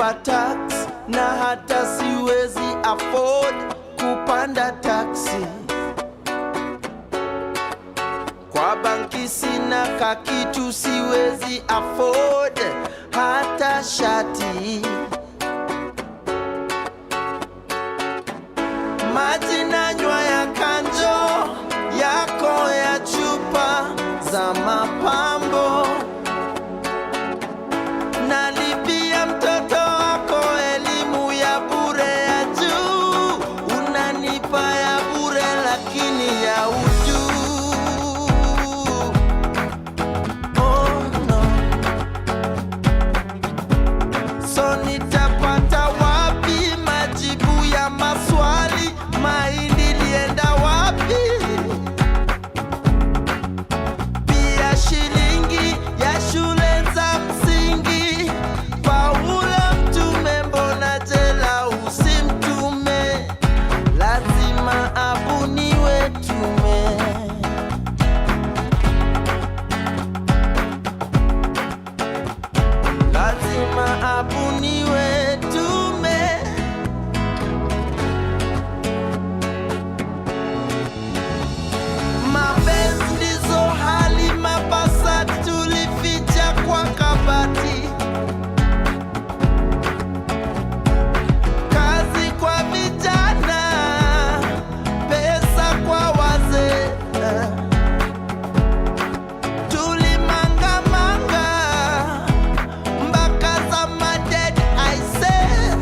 nalipa tax na hata siwezi afford kupanda taxi. Kwa banki sina kakitu, siwezi afford hata shati. Maji nanywa ya kanjo yako ya chupa za mapambo. Nalipia mtoto wako elimu ya bure ya juu. Unanipa ya bure lakini ya utu. Oh no. So nitapata wapi majibu ya maswali? Mahindi lienda wapi? Pia shilingi ya shule za msingi. Paula mtume, mbona jela usimtume? Lazima abuniwe tume. Lazima abuniwe tume. Mapenzi ndizo hali mabasa tulificha kwa kabati. Kazi kwa vijana, pesa kwa wazee. Tulimangamanga mpaka za maded I say.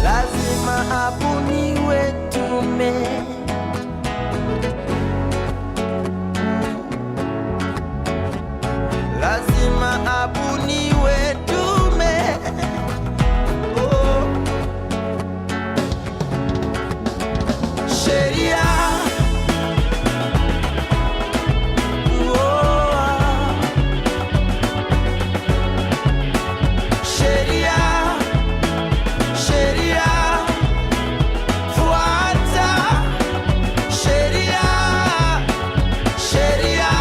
Lazima abuniwe tume. Lazima abuniwe tume. Oh. Sheria. Oh. Sheria. Sheria. Fuata. Sheria. Sheria.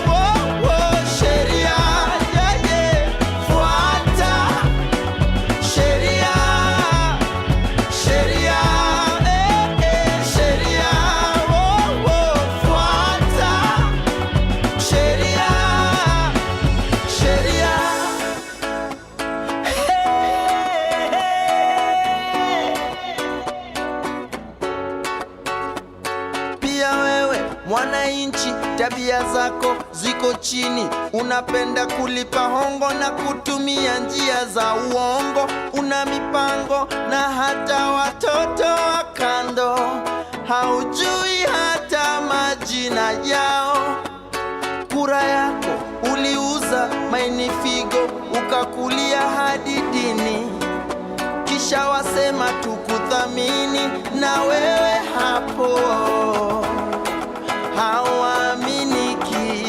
Oh, oh. Sheria. Yeah, yeah. Fuata. Sheria. Sheria. Sheria. Oh, oh. Fuata. Sheria. Sheria. Pia wewe mwananchi, tabia zako ziko chini. Unapenda kulipa hongo na kutumia njia za uongo. Una mipango na hata watoto wa kando. Haujui hata majina yao. Kura yako uliuza maini figo, ukakulia hadi dini. Kisha wasema tukuthamini, na wewe hapo hauaminiki.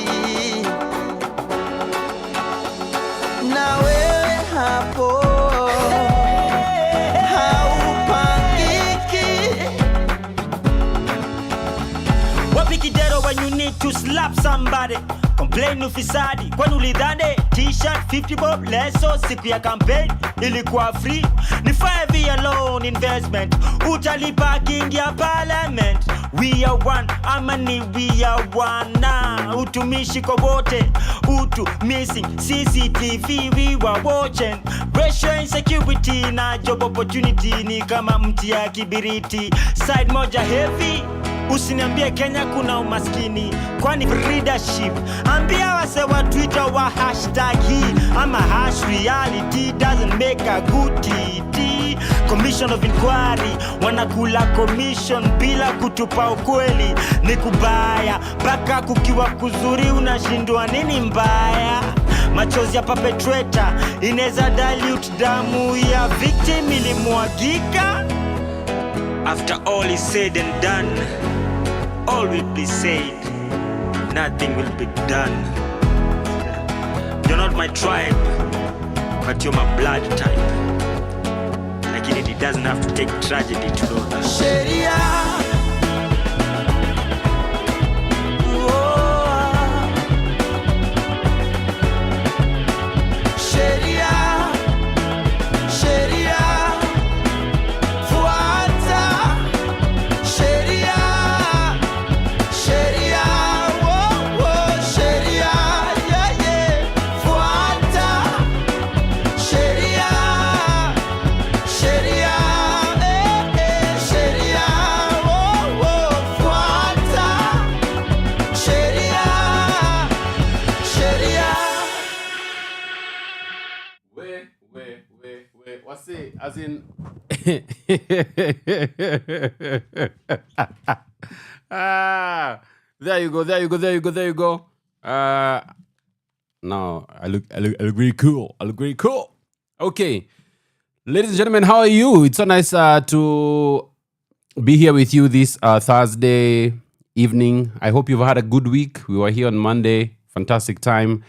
Na wewe hapo haupangiki. Wapi kidero when you need to slap somebody? Complain ufisadi kwani ulidhani t-shirt 50 bob leso siku ya campaign ilikuwa free? Ni 5 year loan investment, utalipa king ya parliament. We are one, amani we are one. Na utumishi kwa wote, utu missing CCTV we were watching. Racial insecurity na job opportunity ni kama mti ya kibiriti. Side moja heavy, usiniambie Kenya kuna umaskini, kwani leadership. Ambia wase wa Twitter wa hashtag hii ama hash reality doesn't make a good TT. Commission of inquiry wanakula commission bila kutupa ukweli. Ni kubaya mpaka kukiwa kuzuri unashindwa nini mbaya. Machozi ya perpetrator ineza dilute damu ya victim ilimwagika. After all is said and done, all will be said, nothing will be done. You're not my tribe, but you're my blood type. Like it doesn't have to take tragedy to know that. Sheria. in. There you go. No, I look very cool. Okay. Ladies and gentlemen, how are you? It's so nice to be here with you this Thursday evening. I hope you've had a good week. We were here on Monday. Fantastic time.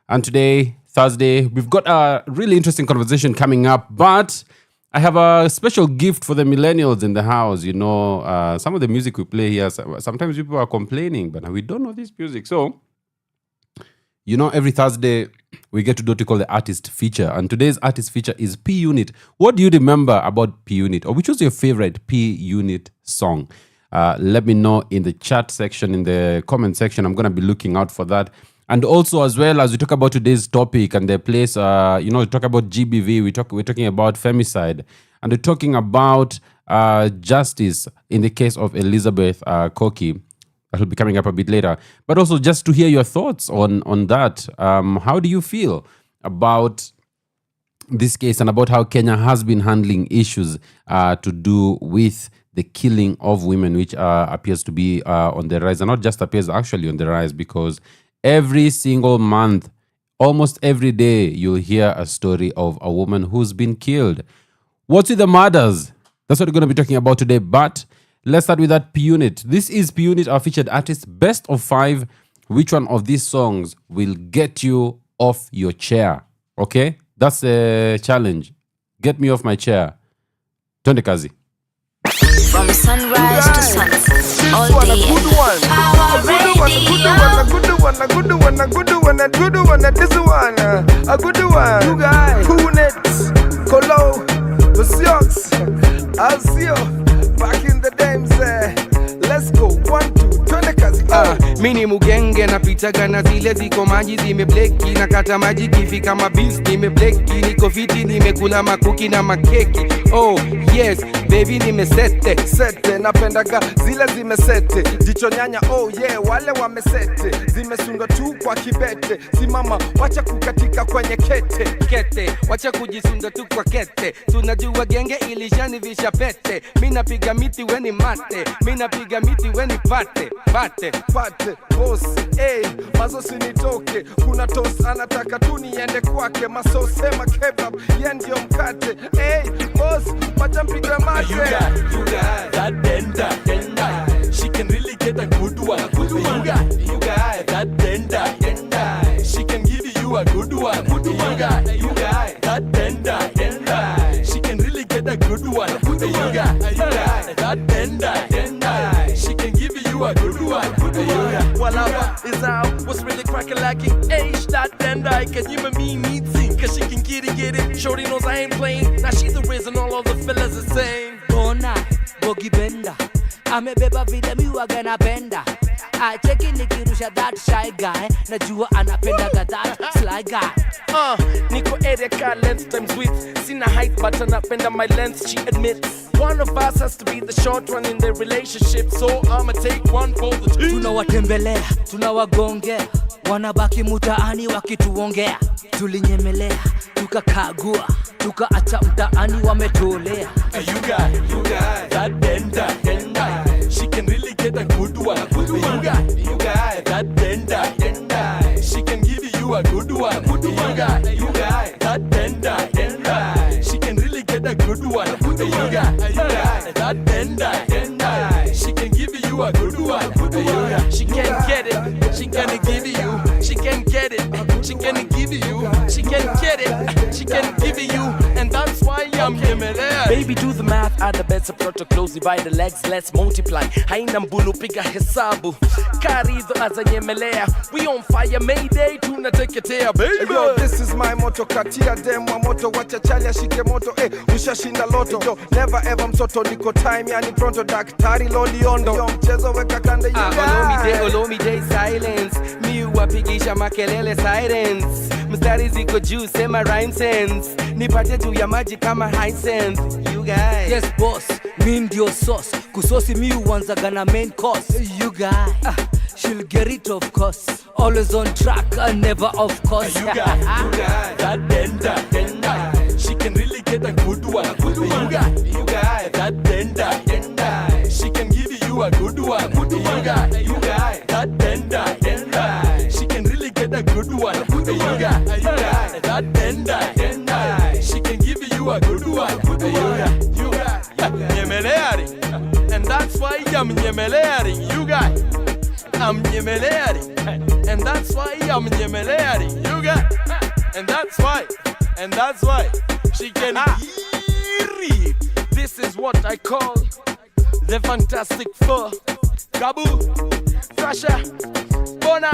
And today, Thursday, we've got a really interesting conversation coming up. But I have a special gift for the millennials in the house. You know, some of the music we play here, sometimes people are complaining, but we don't know this music. So, you know, every Thursday, we get to do what we call the artist feature. And today's artist feature is P Unit. What do you remember about P Unit? Or which was your favorite P Unit song? Let me know in the chat section, in the comment section. I'm going to be looking out for that. And also, as well, as we talk about today's topic and the place, we talk about GBV, we're talking about femicide. And we're talking about justice in the case of Elizabeth Koki. That'll be coming up a bit later. But also just to hear your thoughts on that. How do you feel about this case and about how Kenya has been handling issues to do with the killing of women, which appears to be on the rise, and not just appears, actually on the rise, because every single month, almost every day, you'll hear a story of a woman who's been killed. What's with the murders? That's what we're going to be talking about today. But let's start with that P Unit. This is P Unit, our featured artist. Best of 5. Which one of these songs will get you off your chair? Okay? That's the challenge. Get me off my chair. Twende kazi. From sunrise to sunset, all day. A good one. You guys, Coonets, Kolo, Musyoki, I'll see you back in the days. Let's go, 1, 2, twende kazi. Mini mugenge na pitaga na zile ziko maji zimebleki na kata maji kifika mabis nimebleki niko fiti nimekula makuki na makeki. Oh yes baby nimesete napendaga zile zimesete jicho nyanya. Oh yeah, wale wamesete zimesunga tu kwa kibete. Simama wacha kukatika kwenye kete wacha kujisunga tu kwa kete. Tunajua genge ilishanivisha pete. Mina piga miti weni mate, mina piga miti weni pate boss, mazo sinitoke. Kuna tos anataka tu niende kwake. Maso sema kebab, yen ndio mkate. Boss, wacha mpigwe mate. You got that denda. She can really get a good one. You got that denda. She can give you a good one. You got that denda. She can really get a good one. You got that denda. She can give you a good one. Walaba is out, what's really cracking like an age that denda. Cause you and me need sing, cause she can get it. Shorty knows I ain't playing, now she's the reason all of the fellas the same. Bona, bogi benda, amebeba vile miwa gana benda. I check in nikirusha that shy guy, najua anapendaga that sly guy. Niko area car length times width. Sina height but anapenda my length, she admits. One of us has to be the short one in the relationship, so I'ma take one for the team. Tunawatembelea, tunawagongea, wanabaki mutaani wakituongea. Tulinyemelea, tukakagua, tukaacha mtaani wametolea. You got that denda. She can really get a good one. You got that denda. She can give you a good one. You got that denda. She can really get a good one. You got that denda. She can give you a good one. She can get it, she can give you. She can get it, she can give you. She can get it, she can give you. And that's why I'm Yemelea. Baby, do the math, add the beds of proto close, divide the legs, let's multiply. Haina mbulu piga hesabu. Karido as a Yemelea. We on fire, Mayday, tunateketea, baby. Yo, this is my motto, katia demo moto, wacha chalia shike moto, ushashinda loto. Yo, never ever msoto, niko time, yani pronto, daktari loliondo. Yo, mchezo weka kande, you guys. Olomide silence. Mi wapigisha makelele sirens. Mstari ziko juu, sema rhyme sense. Nipate juu ya maji kama Hisense. You guys. Yes boss, mi ndio sauce. Kusosi mi uanzaga na main course. You guys. She'll get it of course. Always on track and never off course. You got that denda. She can really get a good one. You got that tender. She can give you a good one. You got that tender. She can really get a good one. You got that tender. She can give you a good one. You got nyemelea. And that's why I'm nyemelea. You got I'm nyemelea. And that's why I'm nyemelea. You got and that's why she can hear. This is what I call the Fantastic Four. Gabu, Sasha, Bona,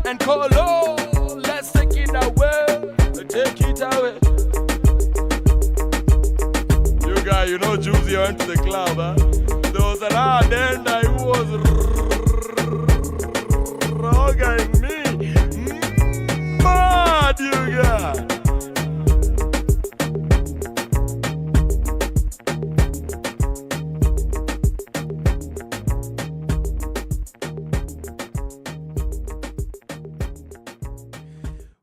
and Kolo. Let's take it away. Take it away. You guys, you know Juicy went to the club, huh? There was an Adenda who was rogging me. Mad, you guys.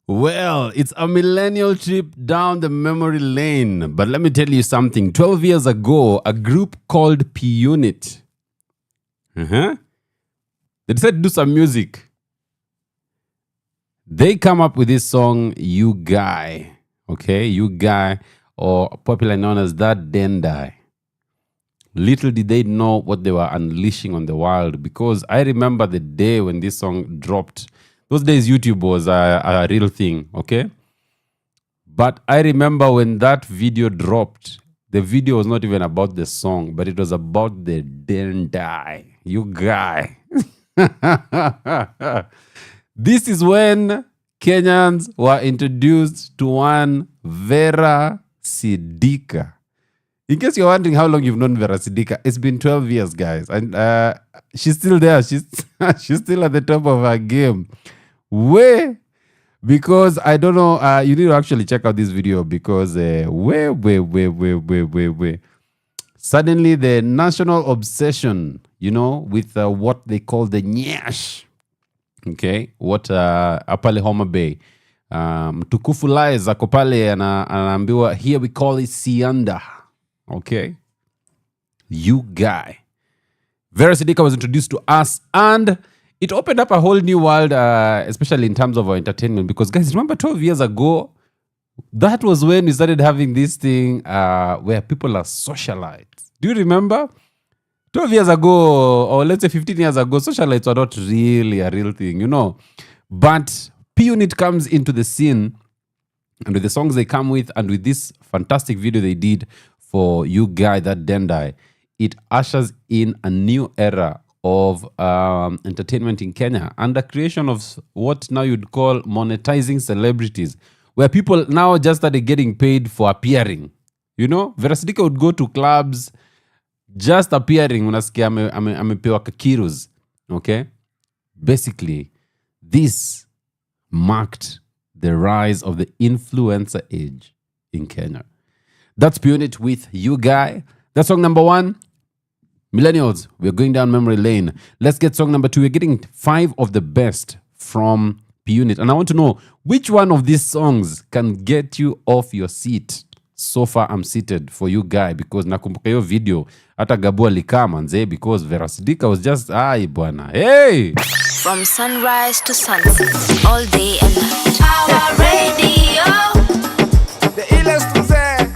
Well, it's a millennial trip down the memory lane. But let me tell you something. 12 years ago, a group called P-Unit, they decided to do some music. They come up with this song, You Guy. Okay, You Guy, or popularly known as That Dendai. Little did they know what they were unleashing on the world, because I remember the day when this song dropped. Those days, YouTube was a real thing, okay? But I remember when that video dropped, the video was not even about the song, but it was about the Dendai. You Guy. This is when Kenyans were introduced to one Vera Sidika. In case you're wondering how long you've known Vera Sidika, it's been 12 years, guys. And she's still there. She's still at the top of her game. Way, because I don't know, you need to actually check out this video, because way. Suddenly the national obsession, with what they call the nyash. Okay, what apale Homa Bay. Mtukufu Lies ako pale anaambiwa, here we call it Sianda. Okay, You Guy. Vera Sidika was introduced to us, and it opened up a whole new world, especially in terms of our entertainment. Because, guys, remember 12 years ago, that was when we started having this thing where people are socialites. Do you remember? 12 years ago, or let's say 15 years ago, socialites were not really a real thing, But P-Unit comes into the scene, and with the songs they come with, and with this fantastic video they did for You Guy, That Dendai, it ushers in a new era of entertainment in Kenya, and the creation of what now you'd call monetizing celebrities, where people now just started getting paid for appearing. Vera Sidika would go to clubs just appearing. Unasikia amepewa kakiros. Okay? Basically, this marked the rise of the influencer age in Kenya. That's P-Unit with You Guy. That's song number 1. Millennials, we're going down memory lane. Let's get song number 2. We're getting 5 of the best from P-Unit. And I want to know which one of these songs can get you off your seat. So far, I'm seated for You Guy, because nakumbuka hiyo video hata Gabu alikaa manze, because Vera Sidika was just, bwana. Hey! From sunrise to sunset, all day and night. Our radio. The illest was there.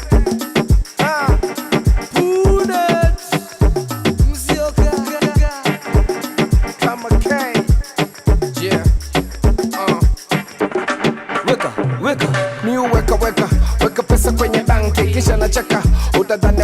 Weka pesa kwenye banki kisha nacheka, utadhani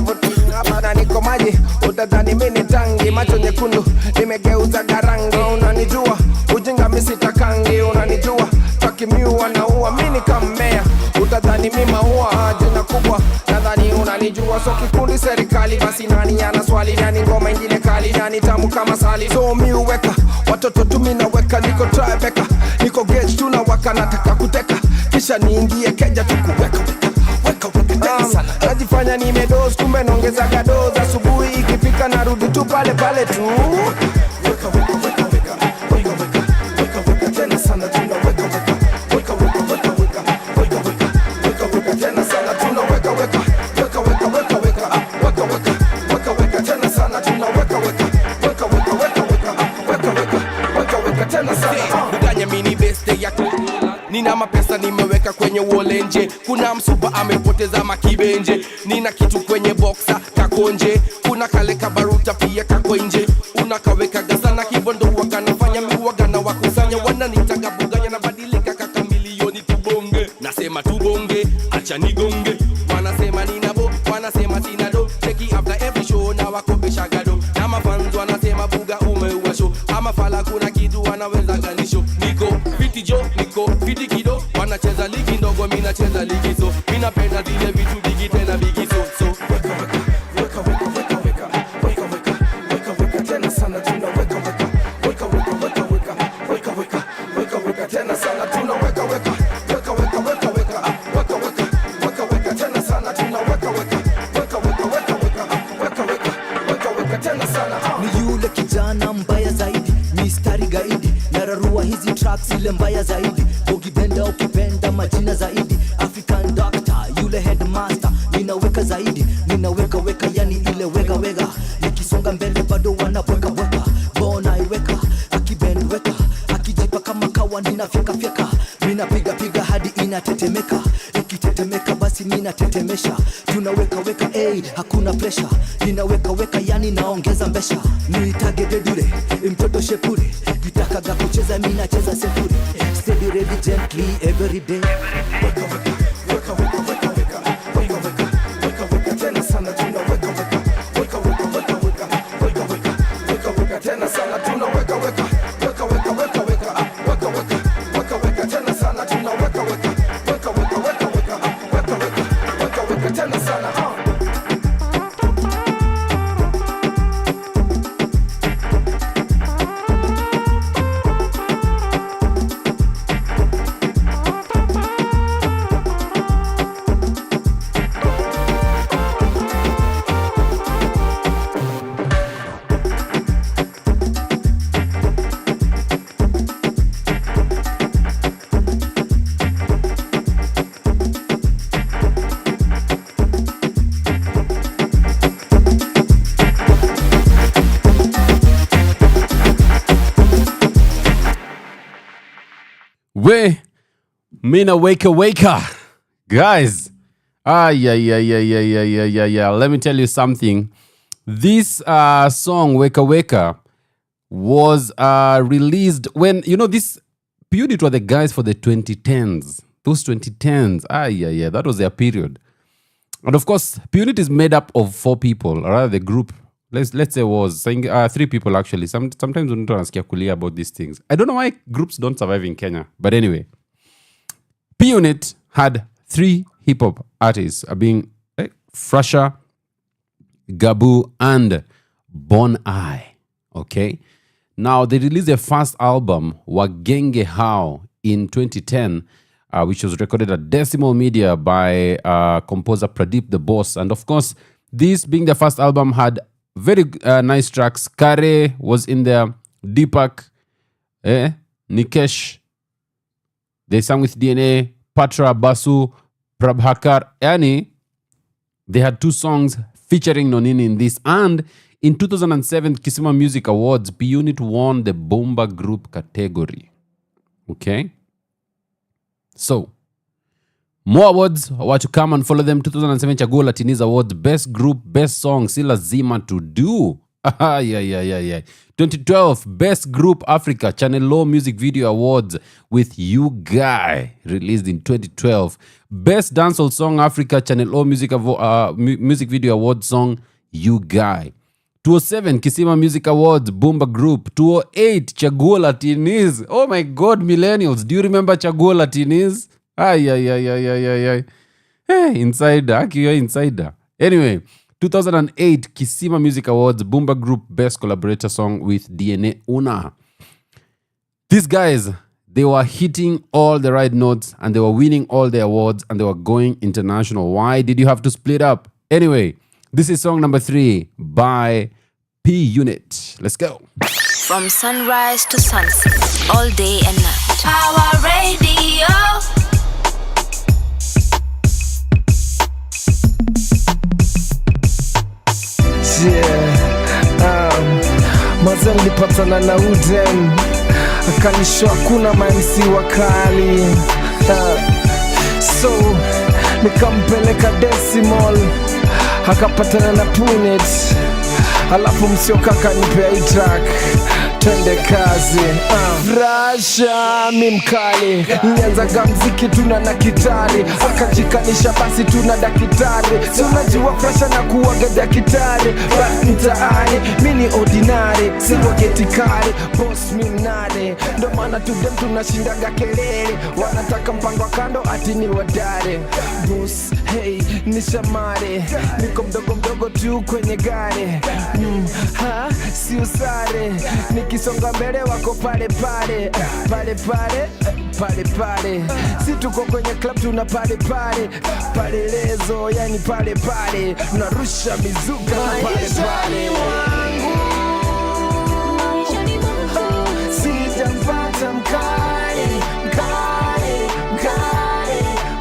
hapa niko maji, utadhani mimi ni tangi, macho nyekundu nimegeuza garangi. Unanijua ujinga mimi sitakangi, unanijua takimiwa na ua mimi kamea, utadhani mimi maua jina kubwa, nadhani unanijua. So kikundi serikali, basi nani ana swali, nani ngoma ingine kali, nani tamu kama sali. So mimi uweka watoto tu mimi naweka, niko Tribeca, niko gauge tunawaka, nataka kuteka kisha niingie keja tukuweka najifanya nimedoze, kumbe naongeza gadoza. Asubuhi ikifika narudi tu pale pale tu. Tena sana tunaweka tena sana tunaweka mapesa nimeweka kwenye wolenje. Kuna msupa amepoteza makibenje. Nina kitu kwenye boxa kakonje. Kuna kale kabaruta pia kako nje. Unakaweka gazana kibondo wakanafanya miwagana wakusanya. Wananitaga buganya na badilika kaka milioni tubonge. Nasema tubonge, acha nigonge. Wanasema ninabo, wanasema sinado. Cheki after every show na wakopesha gado. Na mafanzo wanasema buga umeua show. Ama fala kuna kitu wanaweza ganisho. Niko fiti jo, niko fiti kido. Wanacheza ligi ndogo, mina cheza ligi so. Mina penda zile vitu bigi tena bigi so. So weka tena sana tuna weka tena sana tuna weka tena sana tuna weka tena sana. Ni yule kijana mbaya zaidi, mistari gaidi, nararua hizi tracks ile mbaya zaidi. Ukipenda ukipenda majina zaidi, African doctor, yule headmaster, ninaweka zaidi, ninaweka yani ile wega. Nikisonga mbele bado wanaweka bona iweka, akibend weka, akijipa kama kawa ninafyeka. Mina piga hadi inatetemeka, ikitetemeka basi mina tetemesha. Tunaweka hakuna pressure, ninaweka yani naongeza mbesha. Niitage dedure, mtoto shepure, kitakaga kucheza mina cheza sefuri. Steady ready gently every day. Weka tena sana tuna weka tena sana tuna weka tena sana tuna weka tena sana. Mina wake guys. Yeah. Let me tell you something. This song Weka was released when, you know, this P-Unit were the guys for the 2010s. Those 2010s. Yeah. That was their period. And of course, P-Unit is made up of 4 people, or rather the group. Let's say was 3 people actually. Sometimes we don't ask Kulia about these things. I don't know why groups don't survive in Kenya. But anyway, P-Unit had 3 hip-hop artists, being Frasha, Gabu, and Bon I. Okay? Now, they released their first album, Wagenge How, in 2010, which was recorded at Decimal Media by composer Pradeep the Boss. And of course, this being their first album had very nice tracks. Kare was in there, Deepak, Nikesh. They sang with DNA, Patra, Basu, Prabhakar. Yani, they had 2 songs featuring Nonini in this. And in 2007 Kisima Music Awards, P-Unit won the Bomba Group category. Okay? So, more awards were to come, and follow them. 2007 Chaguo Latiniz Awards, Best Group, Best Song, si lazima to do. Yeah. 2012 Best Group Africa, Channel Law Music Video Awards with You Guy, released in 2012. Best Dancehall Song Africa, Channel Law Music Video Awards song, You Guy. 2007 Kisima Music Awards, Bomba Group. 2008 Chaguo Latiniz. Oh my God, millennials, do you remember Chaguo Latiniz? Yeah. Hey, insider. Insider. Anyway, 2008 Kisima Music Awards, Bomba Group Best Collaborator Song with DNA Una. These guys, they were hitting all the right notes, and they were winning all the awards, and they were going international. Why did you have to split up? Anyway, this is song number 3 by P-Unit. Let's go. From sunrise to sunset, all day and night. Our radio. Maze nilipatana na Uden, akanisho hakuna MC wakali. So nikampeleka Decimal, akapatana na Punet, alafu Musyoki akanipea hii track, twende kazi. Rasha mimkali, nianzaga mziki tuna na kitari, akajikanisha basi tuna dakitari. Si unajua Rasha na kuwaga dakitari, but mtaani mini ordinary, siwa getikari, boss mimnare. Ndo maana tudem tunashindaga kelele, wanataka mpango wa kando ati ni wadare. Boss, hey, ni shamare, niko mdogo tu kwenye gari. Si usare, nikisonga mbele wako pale pale. Si tuko kwenye club tuna pale lezo, yani pale narusha mizuka pale sijampata mkali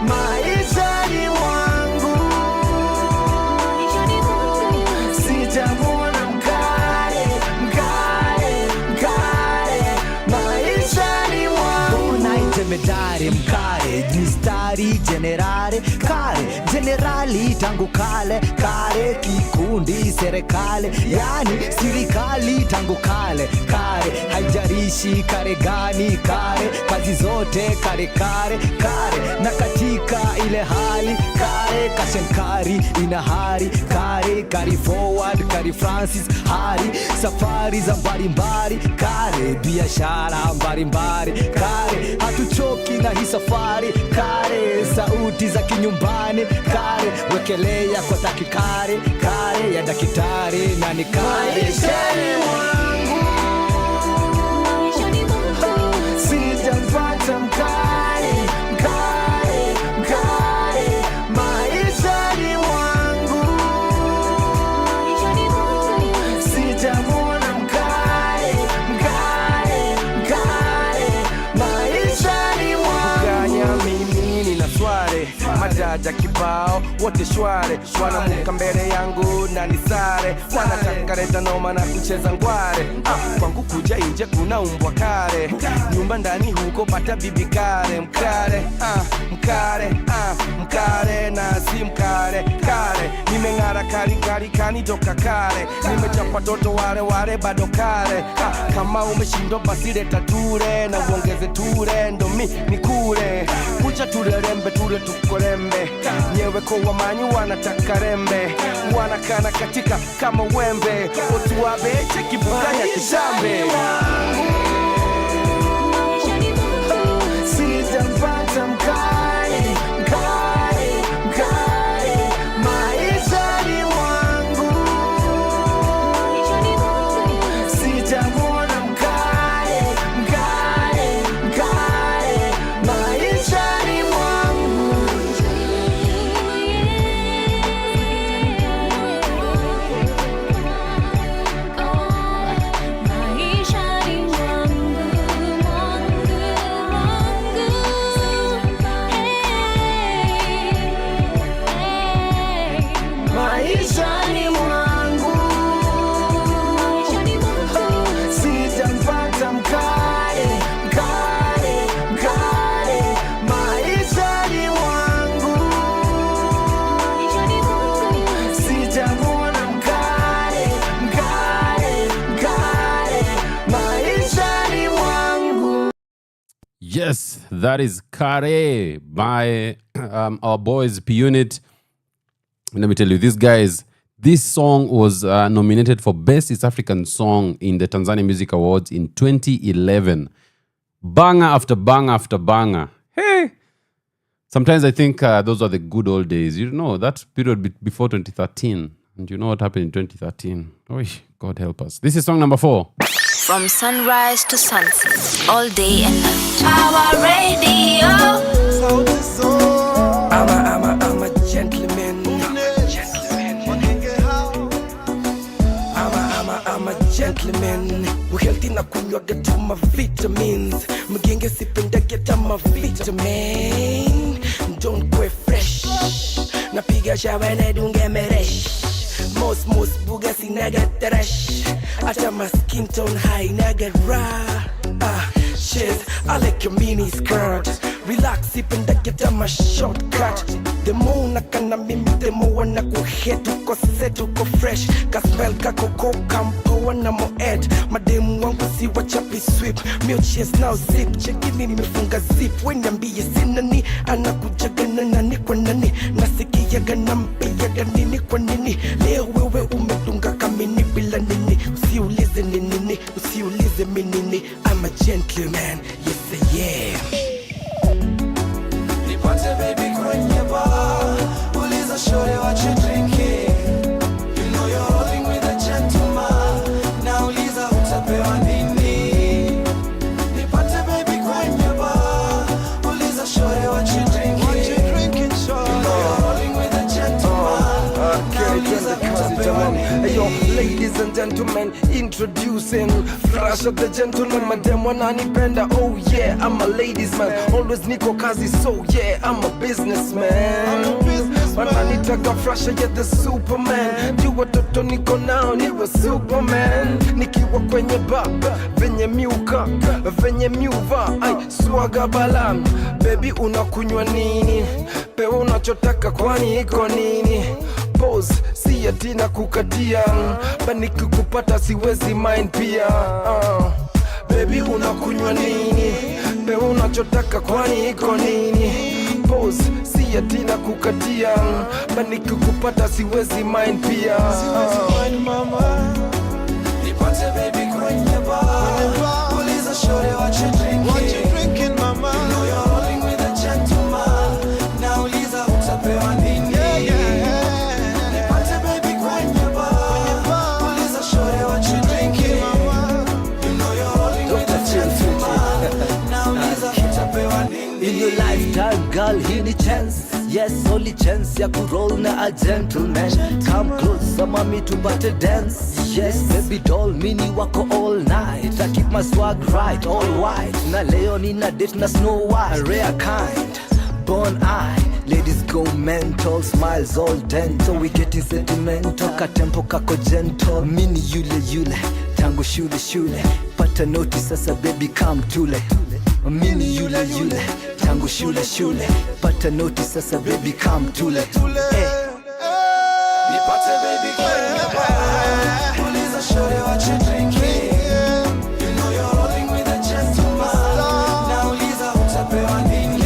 maishani mwangu, sijamwona mkali maishani mwangu. Medare mkare, mistari generare kare, generali tangu kale, kare kikundi serikali, yani sirikali tangu kale, kare haijarishi kare gani, kare kazi zote kare na katika ile hali kare kashenkari inahari kare forward kare Francis hari safari za mbalimbali kare biashara mbalimbali kare hatuchoki na hii safari kare sauti za kinyumbani kare wekelea kwa takikare kare ya dakitari na ni kare sijampata mkali maishani mwangu, sijamwona mkali maishani mwangu. Kanya mimi nina sware, majaja kibao wote shware, wanamuka mbele yangu na nisare, wanataka leta noma na kucheza ngware. Kwangu kuja inje kuna umbwa kare, nyumba ndani huko pata bibi kare. Mkare na si mkare nimeng'ara kari kanitoka kare, nimechapa toto ware bado kare. Kama umeshindo basi leta ture na uongeze ture, ndo mi nikure kucha turerembe ture tukorembe, nyewe kwa wamanyi wanataka rembe, wanakana katika kama wembe, otuwabe cheki buganya kishambe. Sijampata mkali maishani mwangu, sijamwona mkali maishani mwangu. Maishani mwangu, sijampata mkali maishani mwangu, sijamwona mkali maishani mwangu. Yes, that is Kare by our boys P Unit. Let me tell you, these guys, this song was nominated for Best East African Song in the Tanzania Music Awards in 2011. Banger after banger after banger. Hey! Sometimes I think those are the good old days. You know, that period before 2013. And you know what happened in 2013. Oh, God help us. This is song number 4. From sunrise to sunset, all day and night. Our radio. I'm a gentleman. I'm a gentleman. Healthy na kunywa get my vitamins. Mgenge sipenda get my vitamin. Don't go fresh. Napiga shawa na dunge meresh. Most buga sinaga trash. Acha my skin tone high naga raw. Shit, I like your mini skirt. relax ipenda get my shortcut. Demo unakana mimi demo wana kuhead uko set uko fresh kaspel kako kampo wana moed mademu wangu si wachapi sweep mio cheers now zip chekini nimefunga zip weniambie sinani anakujaga na nani kwa nani nasikiaga nampiaga nini kwa nini leo wewe umedunga kamini bila nini usiulize nini usiulize minini I'm a gentleman yes I am. Nipate baby kwenye bar, uliza shorty what you drinking. You know you're rolling with a gentleman, na uliza utapewa nini. Nipate baby kwenye bar, uliza shorty what you drinking. You know you're rolling with a gentleman, na uliza utapewa nini. Hey yo, ladies and gentlemen, introducing Flash of the gentleman, madam wananipenda. Oh yeah, I'm a ladies man, always niko kazi, so yeah, I'm a businessman. Wananitaka Flash, yeah the Superman. Juu watoto niko nao niwe Superman. Nikiwa kwenye bar, venye miuka, venye miuva, ay swaga balam. Baby unakunywa nini? Pewa unachotaka kwani iko nini? Pose, si atina kukatia, baniki kupata siwezi mind pia. Baby unakunywa nini? Pewa unachotaka kwani iko nini? Pose, si atina kukatia, baniki kupata siwezi mind pia. Nipate baby kwenye bar, uliza shorty what you drinking. You know you're rolling with a gentleman, na uliza utapewa nini. Nipate baby kwenye bar, uliza shorty what you drinking. You know you're rolling with a gentleman, na uliza utapewa nini. In your lifetime, girl, hii ni chance. Yes, only chance ya kuroll na a gentleman. Come close, mami tupate dance. Yes, baby doll, mini wako all night. I keep my swag right, all white. Na leo nina date na Snow White, rare kind, born eye. Ladies go mental, smiles all dental. We getting sentimental, katempo kako gentle. Mini yule, tango shule. Pata noti sasa baby come tule. Mini yule, tango shule. Pata noti sasa baby come tule. Nipate baby kwenye bar, uliza shorty what you drinking. You know you're rolling with a gentleman, na uliza utapewa nini.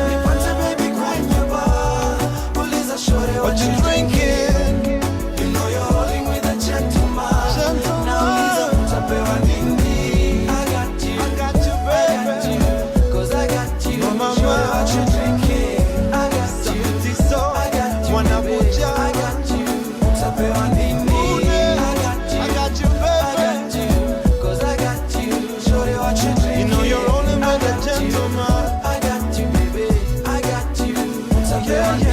Nipate baby kwenye bar, uliza shorty what you drinking. You know you're rolling with a gentleman, na uliza utapewa nini. I got you baby, 'cause I got you. Shorty what you drinking. I got you, I got you. I got you, utapewa nini. I got you baby, 'cause I got you. Shorty what you drinking. You know you're rolling with a gentleman. I got you baby, I got you, utapewa nini.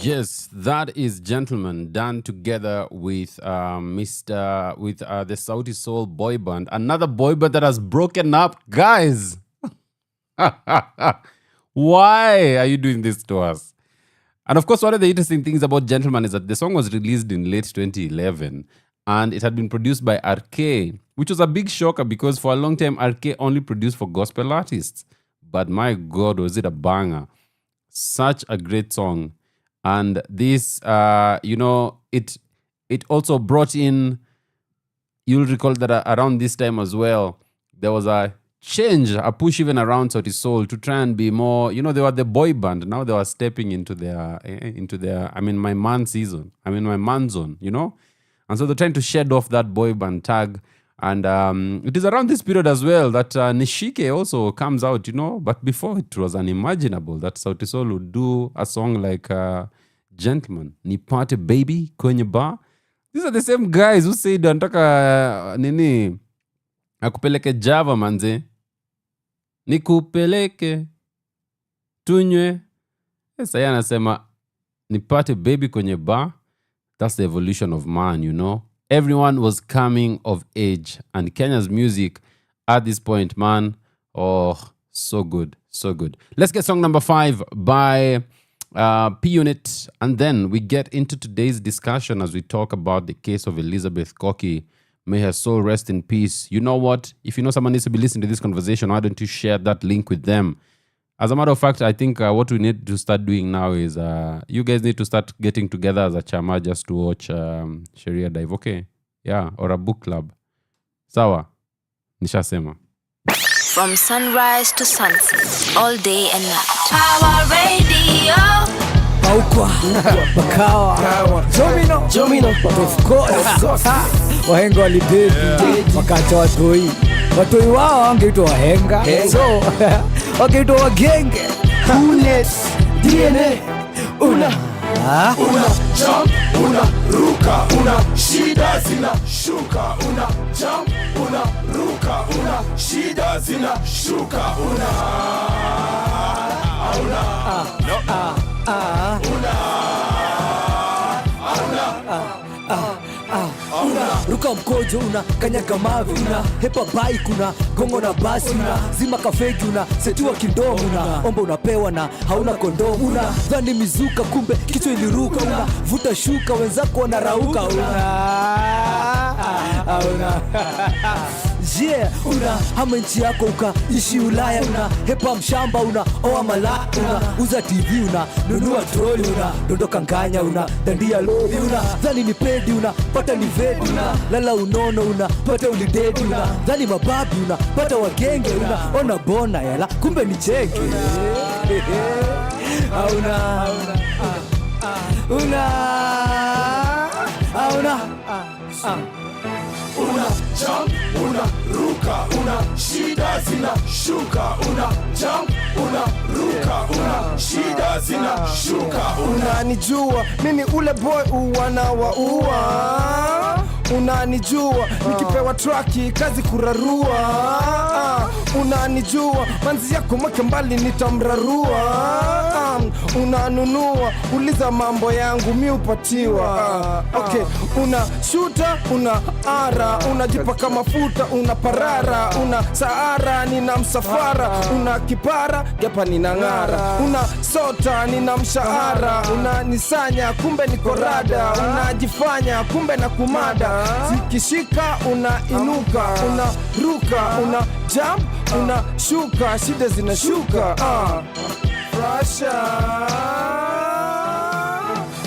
Yes, that is Gentleman, done together with the Saudi Soul boy band. Another boy band that has broken up, guys. Why are you doing this to us? And of course, one of the interesting things about Gentleman is that the song was released in late 2011 and it had been produced by RK, which was a big shocker because for a long time, RK only produced for gospel artists. But my God, was it a banger. Such a great song. And this, it also brought in, you'll recall that around this time as well, there was a change, a push even around Sauti Sol to try and be more, they were the boy band. Now they were stepping into their, my man zone, And so they're trying to shed off that boy band tag. And it is around this period as well that Nishike also comes out, But before, it was unimaginable that Sauti Sol would do a song like Gentleman, Nipate Baby kwenye bar. These are the same guys who said anataka akupeleke Java manze. Nikupeleke tunywe. Sasa yeye anasema nipate baby kwenye bar That's the evolution of man, you know. Everyone was coming of age, and Kenya's music at this point, man, oh, so good, so good. Let's get song number 5 by P Unit, and then we get into today's discussion as we talk about the case of Elizabeth Koki. May her soul rest in peace. You know what? If you know someone needs to be listening to this conversation, why don't you share that link with them? As a matter of fact, I think what we need to start doing now is you guys need to start getting together as a chama just to watch Sheria dive, okay? Yeah, or a book club. Sawa, nishasema. From sunrise to sunset, all day and night. Our radio. Paukwa, Bakawa, Jomino, of course. Wahenga walibeti, wakacha watoi wao wangeitwa wahenga. So, wageitwa wagenge. Coolness, DNA, una jump, una ruka, una shida zina shuka, una jump, una ruka, una shida zina shuka, una ruka mkojo, una kanyaga mavi, una hepa bike, una gongo na basi, una zima kafegi, una setiwa kindomu, una omba unapewa na hauna kondomu, una dhani mizuka kumbe kichwa iliruka, una vuta shuka wenzako wanarauka, yeah, una hama nchi yako ukaishi Ulaya, una hepa mshamba, una oa malaya, una uza TV, una nunua troli, una dondoka nganya, una dandia lori, una dhani ni pedi, una pata ni vedi, una lala unono, una pata ulidedi, una dhani mababi, una pata wagenge, una ona bona yala kumbe ni cheke. Una jump, una ruka, una shida zina shuka, una jump, una ruka, una shida zina shuka, Unanijua mimi ule boy uwa unanijua nikipewa traki kazi kurarua. Unanijua manzi yako mweke mbali nitamrarua. Unanunua uliza mambo yangu mi upatiwa. Okay, una shuta, una ara, unajipaka mafuta, una parara, una saara, nina msafara, una kipara, gepa nina ngara, una sota, nina mshahara, una nisanya, kumbe niko rada, unajifanya, kumbe na kumada, zikishika, una inuka, una ruka, una jump, una shuka, shida zinashuka. Russia.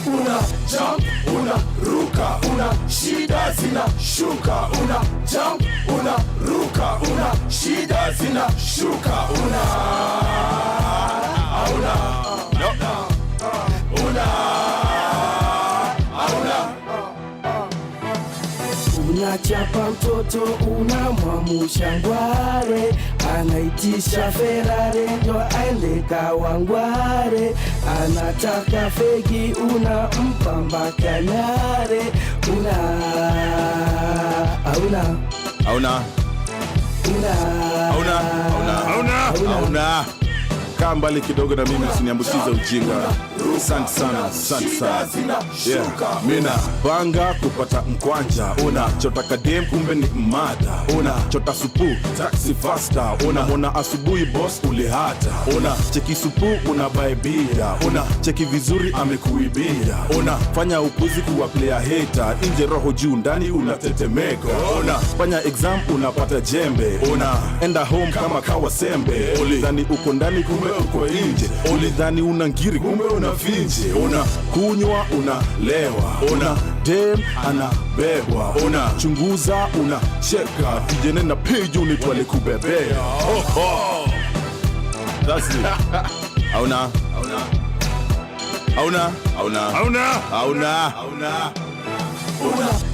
Una jump, una ruka, una shida zina shuka, una jump, una ruka, una shida zina shuka, una unachapa mtoto unamwamusha ngware, anaitisha Ferrari ndio aende Kawangware, anataka fegi unampa mpaka Nyare, Hauna kaa mbali kidogo na mimi, usiniambukize ujinga. Asante sana. Yeah, mina panga kupata mkwanja, una chota kadem kumbe ni mada, una chota supu taxi faster, una mona asubuhi boss ulihata, una cheki supu una baibia, una cheki vizuri amekuibia, una fanya upuzi kuwa player hater, nje roho juu ndani unatetemeka, una fanya exam unapata jembe, una enda home kama kawa sembe, ulidhani uko ndani kumbe uko nje, ulidhani una ngiri kumbe una finje, una kunywa unalewa, una dem anabebwa, una chunguza una cheka, kijene na page unit wale kubebea. That's it. Hauna una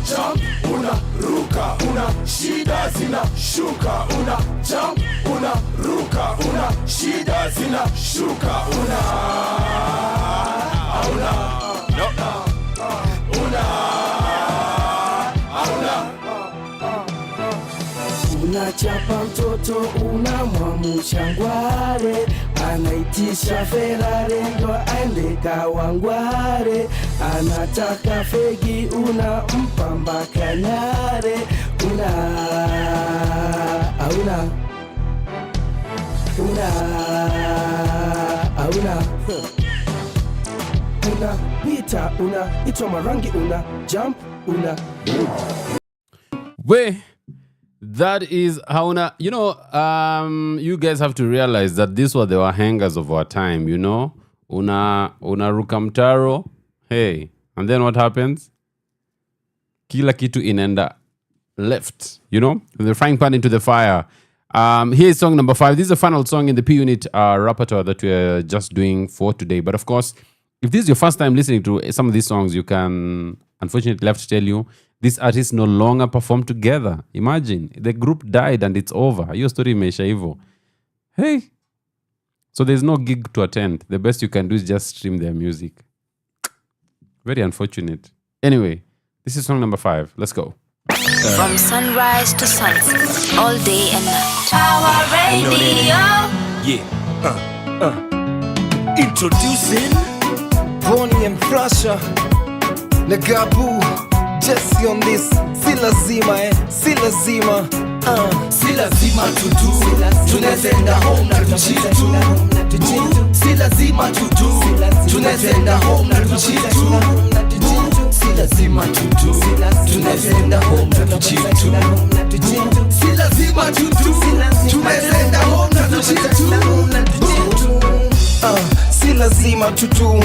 jump, una ruka, una shida zina shuka, una jump, una ruka, una shida zina shuka, unachapa mtoto unamwamusha ngware, anaitisha Ferrari ndo aende Kawangware, anataka fegi unampa mpaka Nyare. Una pita, una itwa marangi, una jump, una that is Hauna. You know, you guys have to realize that these were the wahangers of our time, you know. Una ruka mtaro, hey, and then what happens? Kila kitu inenda left, you know, the frying pan into the fire. Here's song number 5. This is the final song in the P-Unit repertoire that we're just doing for today. But of course, if this is your first time listening to some of these songs, you can unfortunately have to tell you, these artists no longer perform together. Imagine, the group died and it's over. Your story imeisha hivyo. Hey. So there's no gig to attend. The best you can do is just stream their music. Very unfortunate. Anyway, this is song number 5. Let's go. From sunrise to sunset, all day and night. Our radio. Introducing Bonnie and Prussia, Nagabu, Jesse on this. Si lazima tudu, tunazenda home na tuchitu. Si lazima tudu, tunazenda home na tuchitu. Si lazima tudu, tunazenda home na tuchitu. Si lazima tudu, tunazenda home na tuchitu. Si lazima tudu,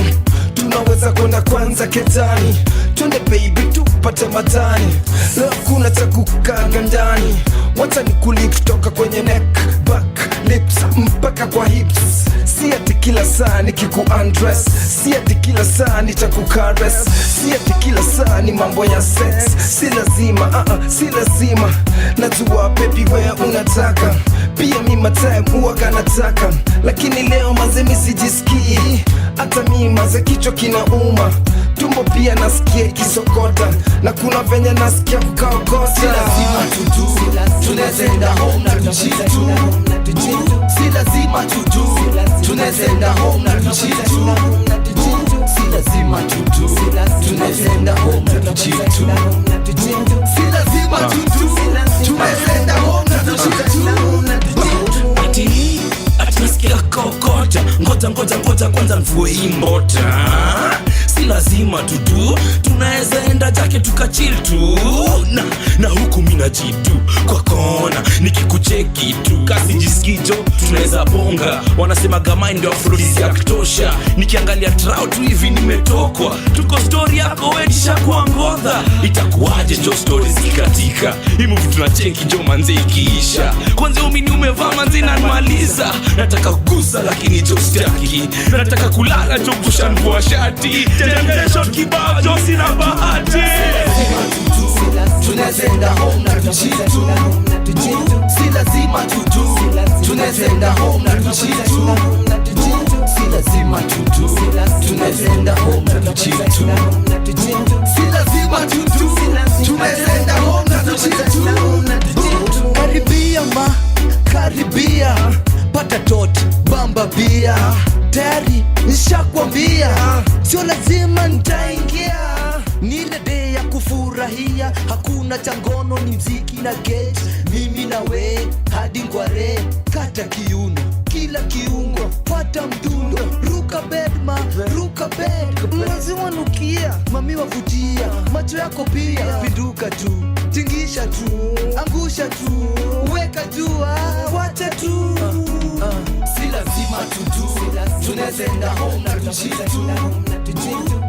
tunaweza kwenda kwanza ketani. Twende baby tupate matani, leo kuna cha kukaga ndani. Wacha nikuli kutoka kwenye neck, back, lips, mpaka kwa hips. Si ati kila saa nikiku undress, si ati kila saa nitakukares, si ati kila saa ni mambo ya sex. Si lazima, najua baby wewe unataka, pia mimi time huwaga nataka. Lakini leo manze mimi sijisikii, hata mimi manze kichwa kinauma, tumbo pia nasikia kisokota, na kuna venye nasikia kukaokota. Si lazima tudu, tunazenda home na tuchitu. Si lazima tudu, tunazenda home na tuchitu. Si lazima tudu, tunazenda home na tuchitu. Si lazima tudu, tunazenda home na tuchitu. Ati nasikia kokota, ngoja kwanza mvue hii mbota. Si lazima tudu, tunaweza enda jake tukachill tu. Na huku mina jitu kwa kona, nikikucheki tu kasi jisikijo, tunaweza bonga. Wanasema gama ndio afrodisi ya kutosha, nikiangalia trout hivi nimetokwa. Tuko story yako wetisha kwa ngodha, itakuwaje jo stories zikatika. Hii movie tunacheki jo manze ikiisha. Kwanza umini umevaa manze inanimaliza. Nataka kugusa lakini jo staki, nataka kulala jo kusha mvua shati. Tengesho kibao jo sina bahati. Tunazenda home na tuchitu. Si lazima tudu, tunazenda home na tuchitu. Si lazima tudu, tunazenda home na tuchitu. Si lazima tudu, tunazenda home na tuchitu. Karibia, pata tot, bamba bia. Tayari nishakwambia, sio lazima nitaingia. Ni ile day ya kufurahia, hakuna changono, ni mziki na gate. Mimi na we hadi ngware, kata kiuno, kila kiungo, pata mdundo. Ruka bed lazima nukia, mami wavutia, macho yako pia. Pinduka tu, tingisha tu, angusha tu, weka jua, wacha tu. Si lazima tudu, tunazenda home na tuchitu.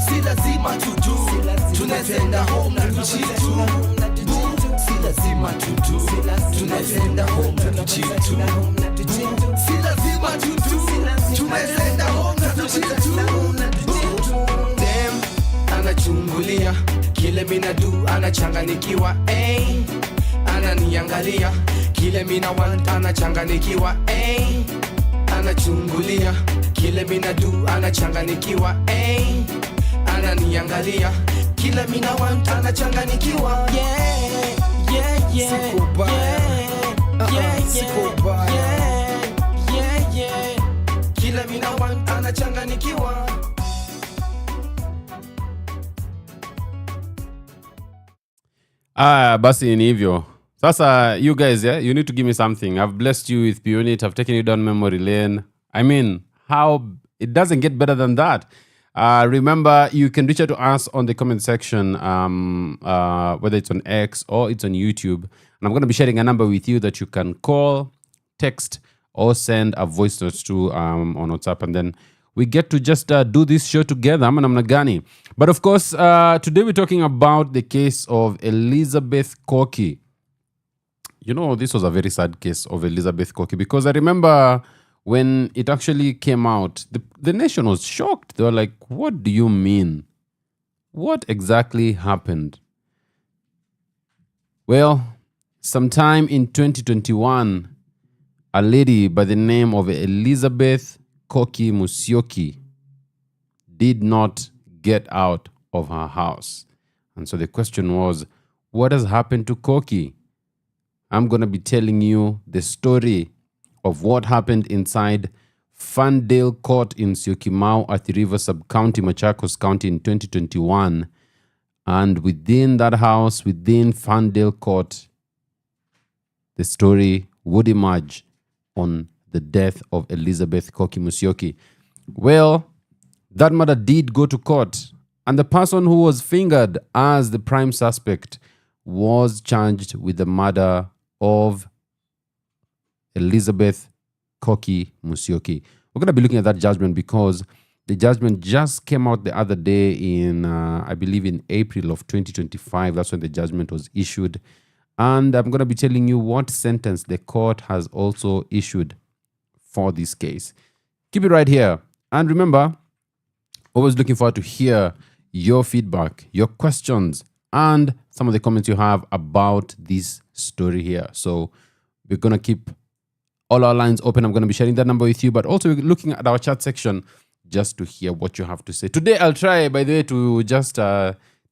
Si lazima tudu, tunazenda home na tuchitu. Si lazima tudu, tunazenda home na tuchitu. Si lazima tudu, tunazenda home na tuchitu. Dem anachungulia kile mina do, anachanganikiwa ananiangalia kile mina want, anachanganikiwa anachungulia kile mina do, anachanganikiwa ananiangalia kile mina want, anachanganikiwa. Siko baya, vile mina want anachanganikiwa. Basi ni hivyo. Sasa you guys, yeah, you need to give me something. I've blessed you with P-Unit. I've taken you down memory lane. I mean, how it doesn't get better than that. Remember, you can reach out to us on the comment section, whether it's on X or it's on YouTube. And I'm going to be sharing a number with you that you can call, text, or send a voice note to on WhatsApp. And then we get to just do this show together. I'm Namnagani. But of course, today we're talking about the case of Elizabeth Koki. You know, this was a very sad case of Elizabeth Koki because I remember when it actually came out, the nation was shocked. They were like, what do you mean? What exactly happened? Well, sometime in 2021, a lady by the name of Elizabeth Koki Musyoki did not get out of her house. And so the question was, what has happened to Koki? I'm going to be telling you the story of what happened inside Ferndale Court in Syokimau, Athi River Sub-County, Machakos County in 2021. And within that house, within Ferndale Court, the story would emerge on the death of Elizabeth Koki Musyoki. Well, that matter did go to court, and the person who was fingered as the prime suspect was charged with the murder of Elizabeth Koki Musyoki. We're going to be looking at that judgment because the judgment just came out the other day in, I believe, in April of 2025. That's when the judgment was issued. And I'm going to be telling you what sentence the court has also issued for this case. Keep it right here. And remember, always looking forward to hear your feedback, your questions, and some of the comments you have about this story here. So we're going to keep all our lines open. I'm going to be sharing that number with you, but also we're looking at our chat section just to hear what you have to say. Today, I'll try, by the way, to just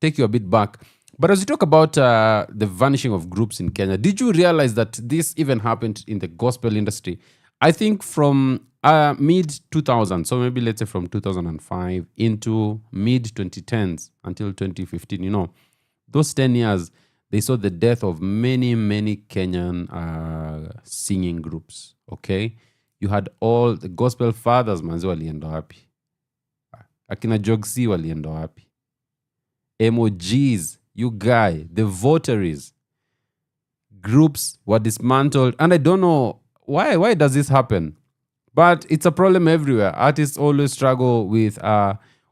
take you a bit back. But as we talk about the vanishing of groups in Kenya, did you realize that this even happened in the gospel industry? I think from mid-2000s, so maybe let's say from 2005 into mid-2010s until 2015, you know, those 10 years, they saw the death of many, many Kenyan singing groups, okay? You had all the gospel fathers, manzi walienda wapi? Akina Jogsi walienda wapi? MOGs, you guy, the votaries, groups were dismantled. And I don't know why does this happen? But it's a problem everywhere. Artists always struggle with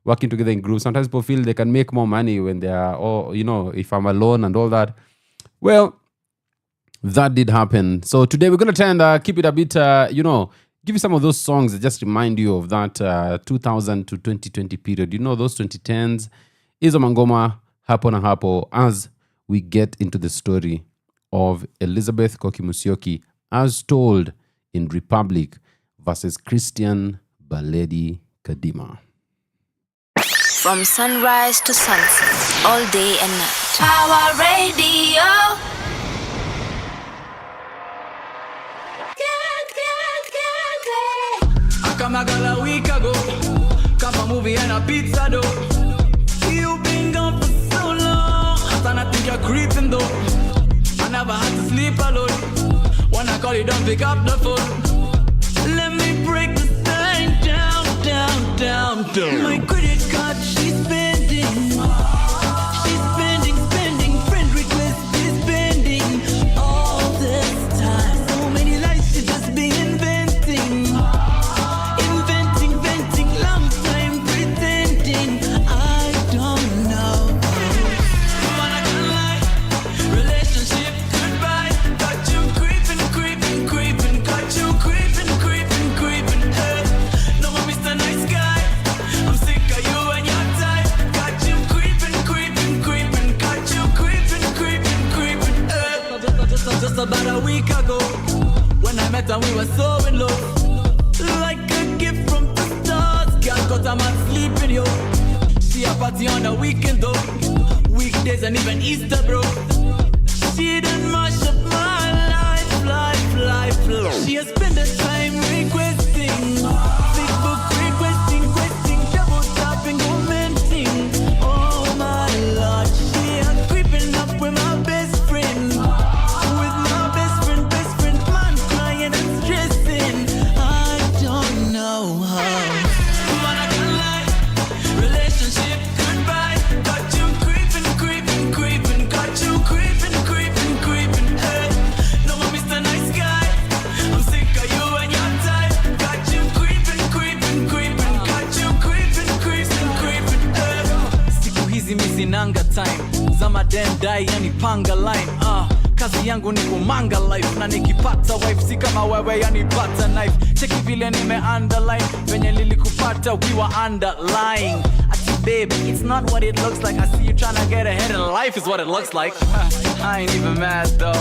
working together in groups. Sometimes people feel they can make more money when they are, or, you know, if I'm alone and all that. Well, that did happen. So today we're going to try and keep it a bit, you know, give you some of those songs that just remind you of that 2000 to 2020 period. You know, those 2010s. Izo Mangoma, hapo na hapo, as we get into the story of Elizabeth Koki Musyoki as told in Republic versus Christian Baledi Kadima. From sunrise to sunset, all day and night. Our radio. I come a girl a week ago, come a movie and a pizza dough. You been gone for so long, and I think you're creeping though. I never had to sleep alone. When I call you, don't pick up the phone. Let me break the sign down. My credit card, she's spending. Friend request is spending. All this time, so many lies she just been inventing. Venting, long time pretending. I don't know. But I can't lie. Relationship goodbye. Got you creeping. Got you creeping. No more Mr. Nice Guy. I'm sick of you and your type. Got you creeping. Got you creeping. Just about a week ago, when I met her, we were so in love. Like a gift from the stars. Girl got a man sleeping, yo. She a party on the weekend, though. Weekdays and even Easter, bro. She done mash up my life. She has spent the time requesting big booty. time zama dendai yani panga line. Kazi yangu ni kumanga life na nikipata wife si kama wewe yani pata knife. Cheki vile nime underline venye lilikupata ukiwa underlying. Baby, it's not what it looks like. I see you tryna get ahead in life is what it looks like. I ain't even mad though.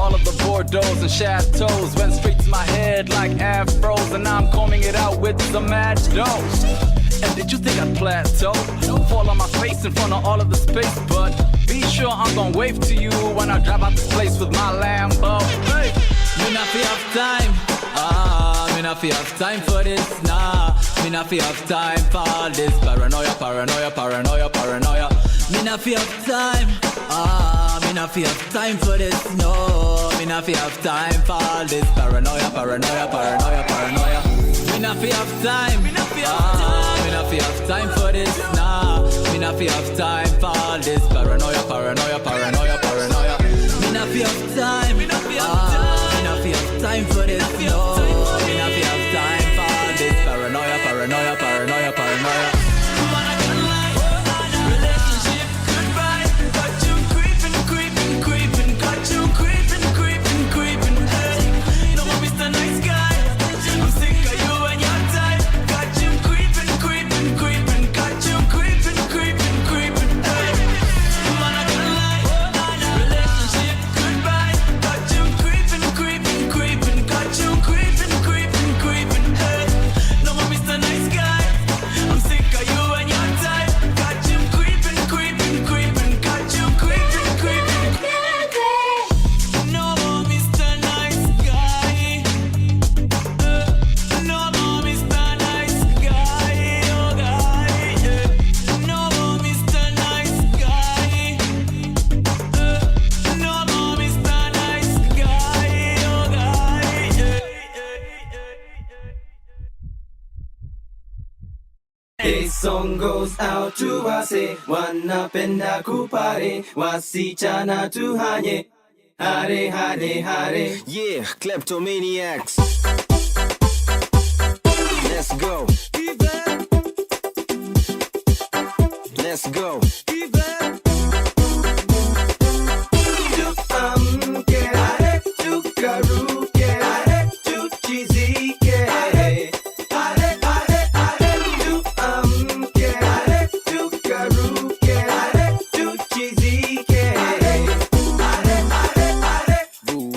All of the Bordeaux and chateaus went straight to my head like afros, and now I'm combing it out with some mad dough. And did you think I'd plateau? Fall on my face in front of all of the space, but be sure I'm gonna wave to you when I drive out this place with my Lambo. Hey, me not feel have time. Me not feel have time for this, nah. Me not feel have time for this paranoia, paranoia, paranoia, paranoia. Me not feel have time. Me not feel have time for this, no. Me not feel have time for this paranoia, paranoia, paranoia, paranoia. Me not feel have time. Me not feel have time for this, nah. Me not feel have time for this paranoia, paranoia, paranoia, paranoia. Me not feel have time. Me not feel have time for this, no. Me not feel have time for this paranoia, paranoia, paranoia, paranoia. Relationship goodbye, got you creeping, creeping, creeping, got you creeping, creeping, creeping. Hey, no more Mr. Nice Guy. I'm sick of you and your type. Got you creeping, creeping, creeping, got you creeping, creeping, creeping. Hey, man, I can't lie. Relationship goodbye, got you creeping, creeping, creeping, got you creeping, creeping, creeping. Hey, no more Mr. Nice Guy. I'm sick of you and your type. Got you creeping, creeping, creeping, got you creeping, creeping. No more Mr. Nice Guy. No more Mr. Nice Guy, oh guy. No more Mr. Nice Guy. No more Mr. Nice Guy, oh guy. This song goes out to wase wanapenda kupare wasichana tuhanye hare hare hare. Yeah, kleptomaniacs. Let's go. Let's go. Tuamke hare tukaruke hare tuchizike hare hare hare tuamke hare tukaruke hare tuchizike hare hare hare.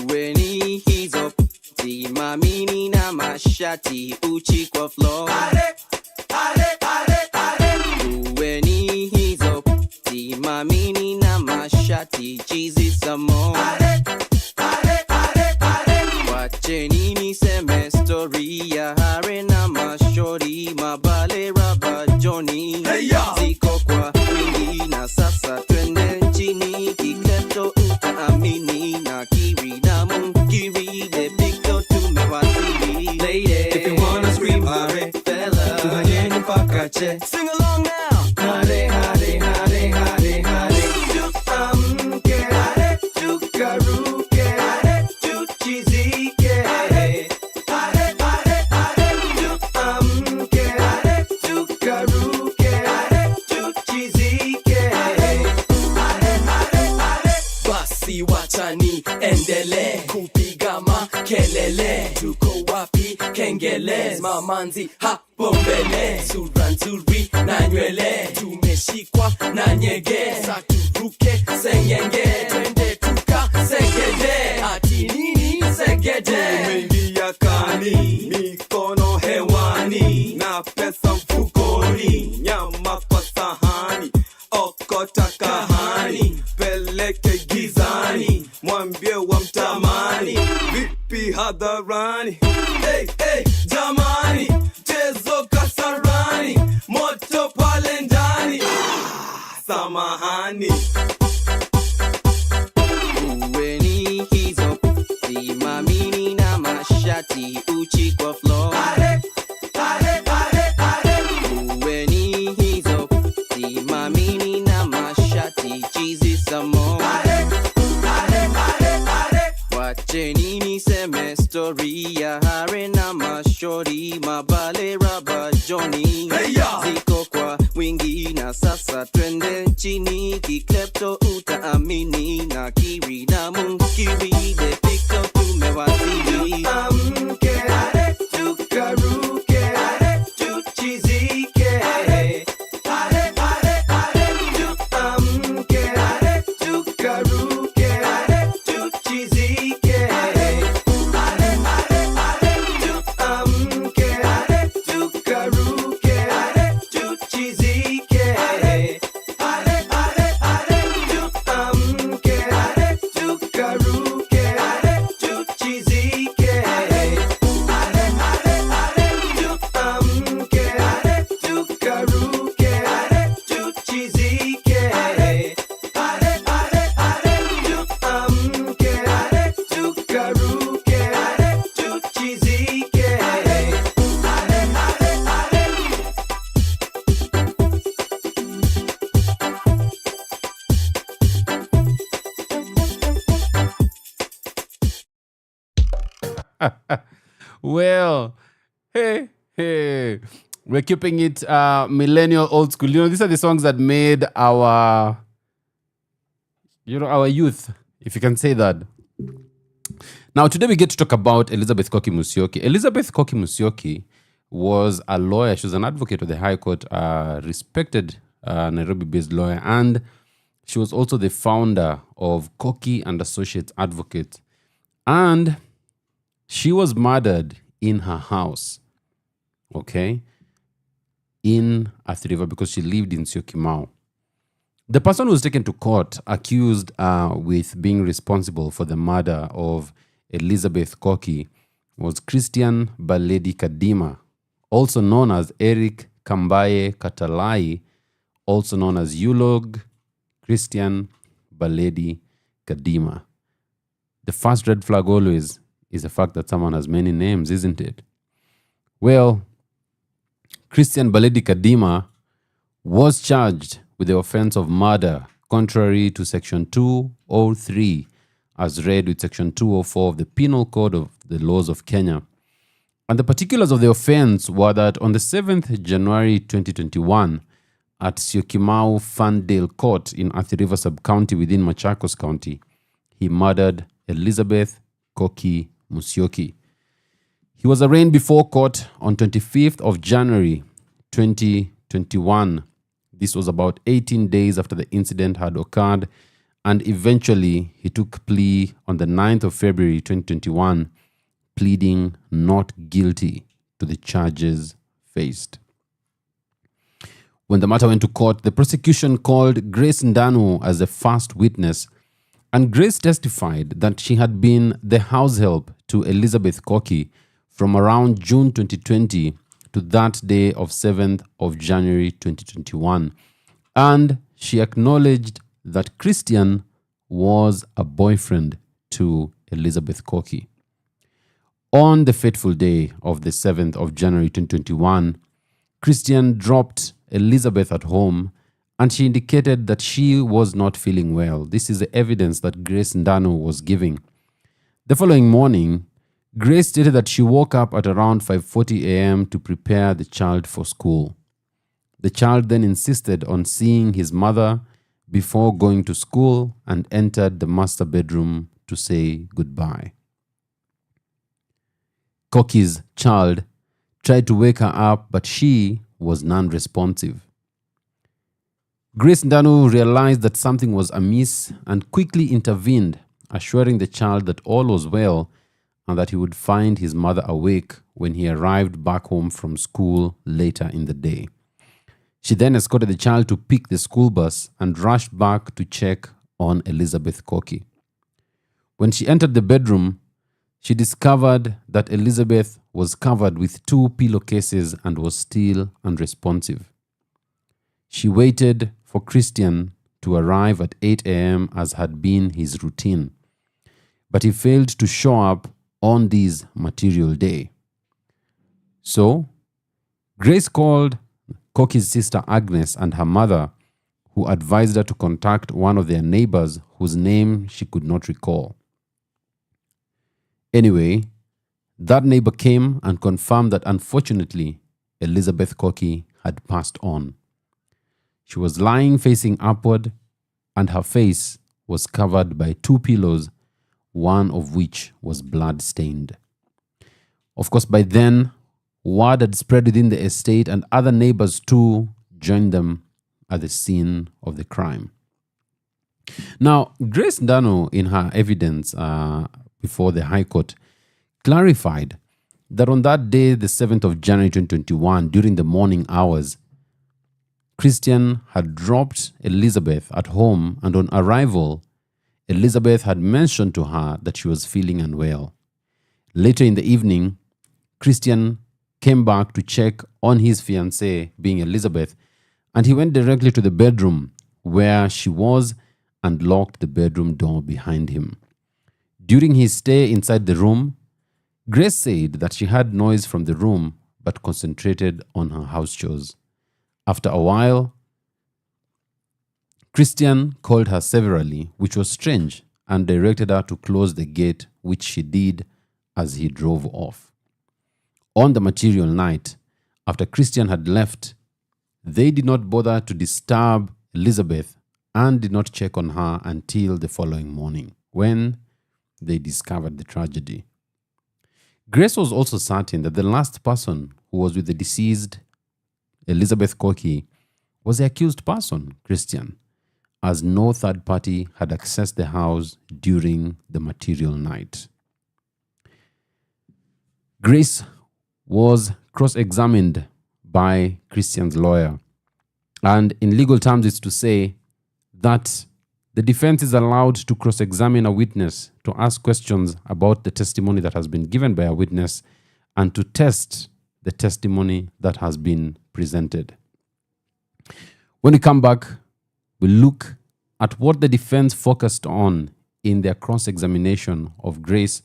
Bueni hizo simamini na mashati uchi kwa floor. Bueni hizo simamini na mashati chizi samo. Wacheni niseme story ya hare na mashori mabale raba Johnny. Ziko kwa wingi na sasa twende nchini kikleto utaamini na kiri na munkiri depikto tumewasili. Lady, if you wanna scream hare, fella, tuhanyeni mpaka che. Sing along now. Hare hare hare hare hare. Tuamke hare tukaruke hare tuchizike hare hare hare hare. Tuamke hare tukaruke hare tuchizike hare hare hare hare. Basi wachani endele kupiga makelele, tuko wapi kengele, mamanzi hapo mbele, sura nzuri na nywele, tumeshikwa na nyege, sa turuke sengenge, twende tuka segede, ati nini segede, Umeingia kani, mikono hewani, na pesa mfukoni, nyama kwa sahani, okota kahani, peleke gizani, mwambie wa mtamani, vipi hadharani. Hey, hey, jamani, chezo kasarani, moto pale ndani, samahani. Bueni hizo simamini na mashati uchi kwa floor. Bueni hizo simamini na mashati chizi samo. Wacheni niseme story ya hare na mashori mabale raba Johnny. Ziko kwa wingi na sasa twende nchini chini kiklepto utaamini na kiri na Mungu kiri de piko tumewasili. Amke tukaruke tuchizike. Amke tukaruke tuchizike. Amke tukaruke tuchizike. Well, hey, we're keeping it millennial old school. You know, these are the songs that made our youth, if you can say that. Now, today we get to talk about Elizabeth Koki Musyoki. Elizabeth Koki Musyoki was a lawyer. She was an advocate of the High Court, respected Nairobi-based lawyer, and she was also the founder of Koki and Associates Advocates. And she was murdered in her house, okay, in Athi River because she lived in Syokimau. The person who was taken to court accused with being responsible for the murder of Elizabeth Koki was Christian Baledi Kadima, also known as Eric Kambaye Katalai, also known as Eulog Christian Baledi Kadima. The first red flag always is the fact that someone has many names, isn't it? Well, Christian Baledi Kadima was charged with the offense of murder, contrary to Section 203, as read with Section 204 of the Penal Code of the Laws of Kenya. And the particulars of the offense were that on the 7th January 2021, at Syokimau Fandale Court in Athi River Sub-County within Machakos County, he murdered Elizabeth Koki Musyoki. He was arraigned before court on 25th of January 2021. This was about 18 days after the incident had occurred, and eventually he took plea on the 9th of February 2021, pleading not guilty to the charges faced. When the matter went to court, the prosecution called Grace Ndanu as the first witness, and Grace testified that she had been the house help to Elizabeth Koki from around June 2020 to that day of 7th of January 2021. And she acknowledged that Christian was a boyfriend to Elizabeth Koki. On the fateful day of the 7th of January 2021, Christian dropped Elizabeth at home, and she indicated that she was not feeling well. This is the evidence that Grace Ndanu was giving. The following morning, Grace stated that she woke up at around 5:40 a.m. to prepare the child for school. The child then insisted on seeing his mother before going to school and entered the master bedroom to say goodbye. Koki's child tried to wake her up, but she was non-responsive. Grace Ndanu realized that something was amiss and quickly intervened, assuring the child that all was well and that he would find his mother awake when he arrived back home from school later in the day. She then escorted the child to pick the school bus and rushed back to check on Elizabeth Koki. When she entered the bedroom, she discovered that Elizabeth was covered with 2 pillowcases and was still unresponsive. She waited for Christian to arrive at 8 a.m. as had been his routine, but he failed to show up on this material day. So, Grace called Koki's sister Agnes and her mother, who advised her to contact one of their neighbors whose name she could not recall. Anyway, that neighbor came and confirmed that unfortunately, Elizabeth Koki had passed on. She was lying facing upward, and her face was covered by 2 pillows, one of which was blood-stained. Of course, by then, word had spread within the estate, and other neighbors too joined them at the scene of the crime. Now, Grace Ndano, in her evidence before the High Court, clarified that on that day, the 7th of January 2021, during the morning hours, Christian had dropped Elizabeth at home, and on arrival, Elizabeth had mentioned to her that she was feeling unwell. Later in the evening, Christian came back to check on his fiancée, being Elizabeth, and he went directly to the bedroom where she was and locked the bedroom door behind him. During his stay inside the room, Grace said that she heard noise from the room but concentrated on her house chores. After a while, Christian called her severally, which was strange, and directed her to close the gate, which she did as he drove off. On the material night, after Christian had left, they did not bother to disturb Elizabeth and did not check on her until the following morning, when they discovered the tragedy. Grace was also certain that the last person who was with the deceased, Elizabeth Koki, was the accused person, Christian, as no third party had accessed the house during the material night. Grace was cross-examined by Christian's lawyer, and in legal terms it's to say that the defense is allowed to cross-examine a witness, to ask questions about the testimony that has been given by a witness, and to test the testimony that has been presented. When we come back, we look at what the defense focused on in their cross-examination of Grace,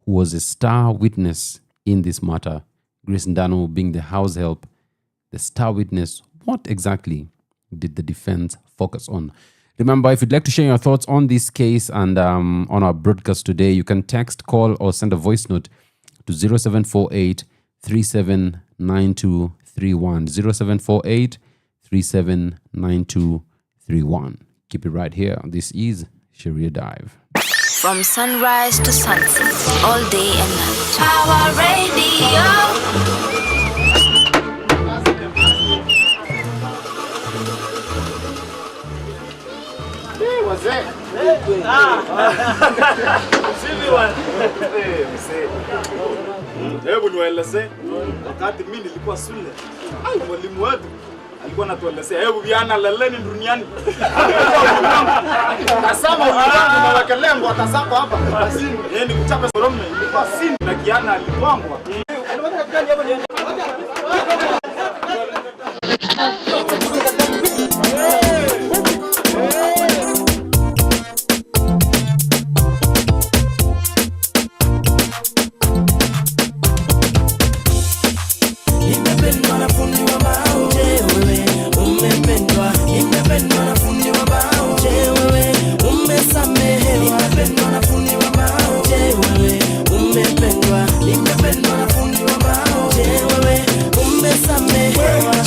who was a star witness in this matter. Grace Ndano being the house help, the star witness. What exactly did the defense focus on? Remember, if you'd like to share your thoughts on this case and on our broadcast today, you can text, call, or send a voice note to 0748 379231. 0748 379231. Keep it right here. This is Sheria Dive. From sunrise to sunset, all day and night. Power Radio. Hebu niwaeleze wakati mimi nilikuwa shule. Mwalimu wetu alikuwa anatuelezea hebu vijana leleni duniani. Kasama ulimwengu na wakelengo atasako hapa. Basi yeye ni kuchapa sorome ilikuwa sini na kiana alipangwa.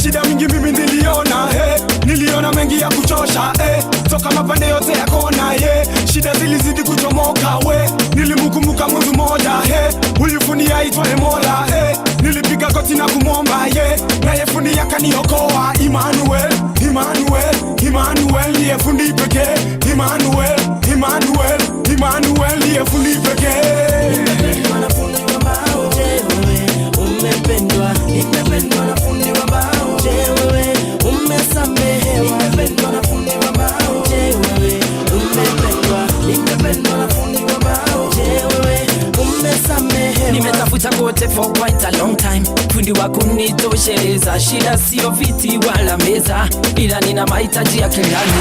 Shida mingi mimi niliona mengi ya kuchosha toka mapande yote ya kona shida zilizidi kuchomoka nilimkumbuka Mungu mmoja huyu fundi aitwa Mola nilipiga goti na kumwomba naye fundi akaniokoa. Emmanuel ndiye fundi pekee. Emmanuel ndiye fundi pekee. Umependwa na fundi wa mbao. Je, wewe umesamehewa? Umependwa na fundi wa mbao. Je, wewe umependwa na fundi wa mbao. Je, wewe umesamehewa? Nimetafuta kote for quite a long time, fundi wa kunitosheleza. Shida sio viti wala meza, ila nina mahitaji ya kindani.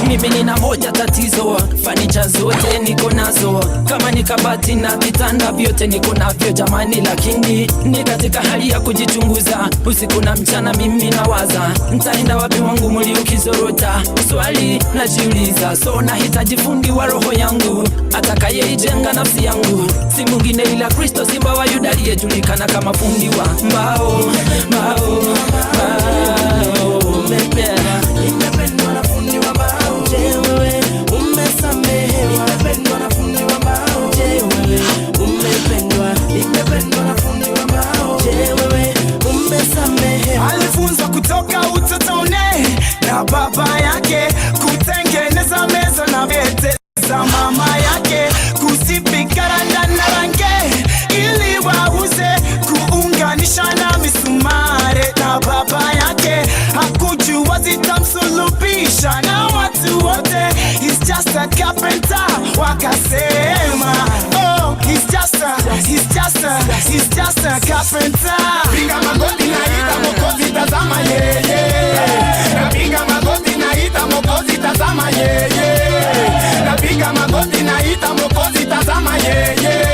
Mimi nina moja tatizo, fanicha zote niko nazo, kama ni kabati na vitanda vyote niko navyo jamani, lakini ni katika hali ya kujichunguza. Usiku na mchana mimi nawaza, nitaenda wapi wangu mwili ukizorota. Swali najiuliza, so nahitaji fundi wa roho yangu, atakayeijenga nafsi yangu, si mwingine ila Kristo, Simba wa Yuda aliyejulikana kama fundi wa mbao. Umependwa a carpenter. Wakasema, oh, he's just a carpenter. Piga magoti naita Mwokozi tazama yeye. Napiga magoti naita Mwokozi tazama yeye. Napiga magoti naita Mwokozi tazama yeye.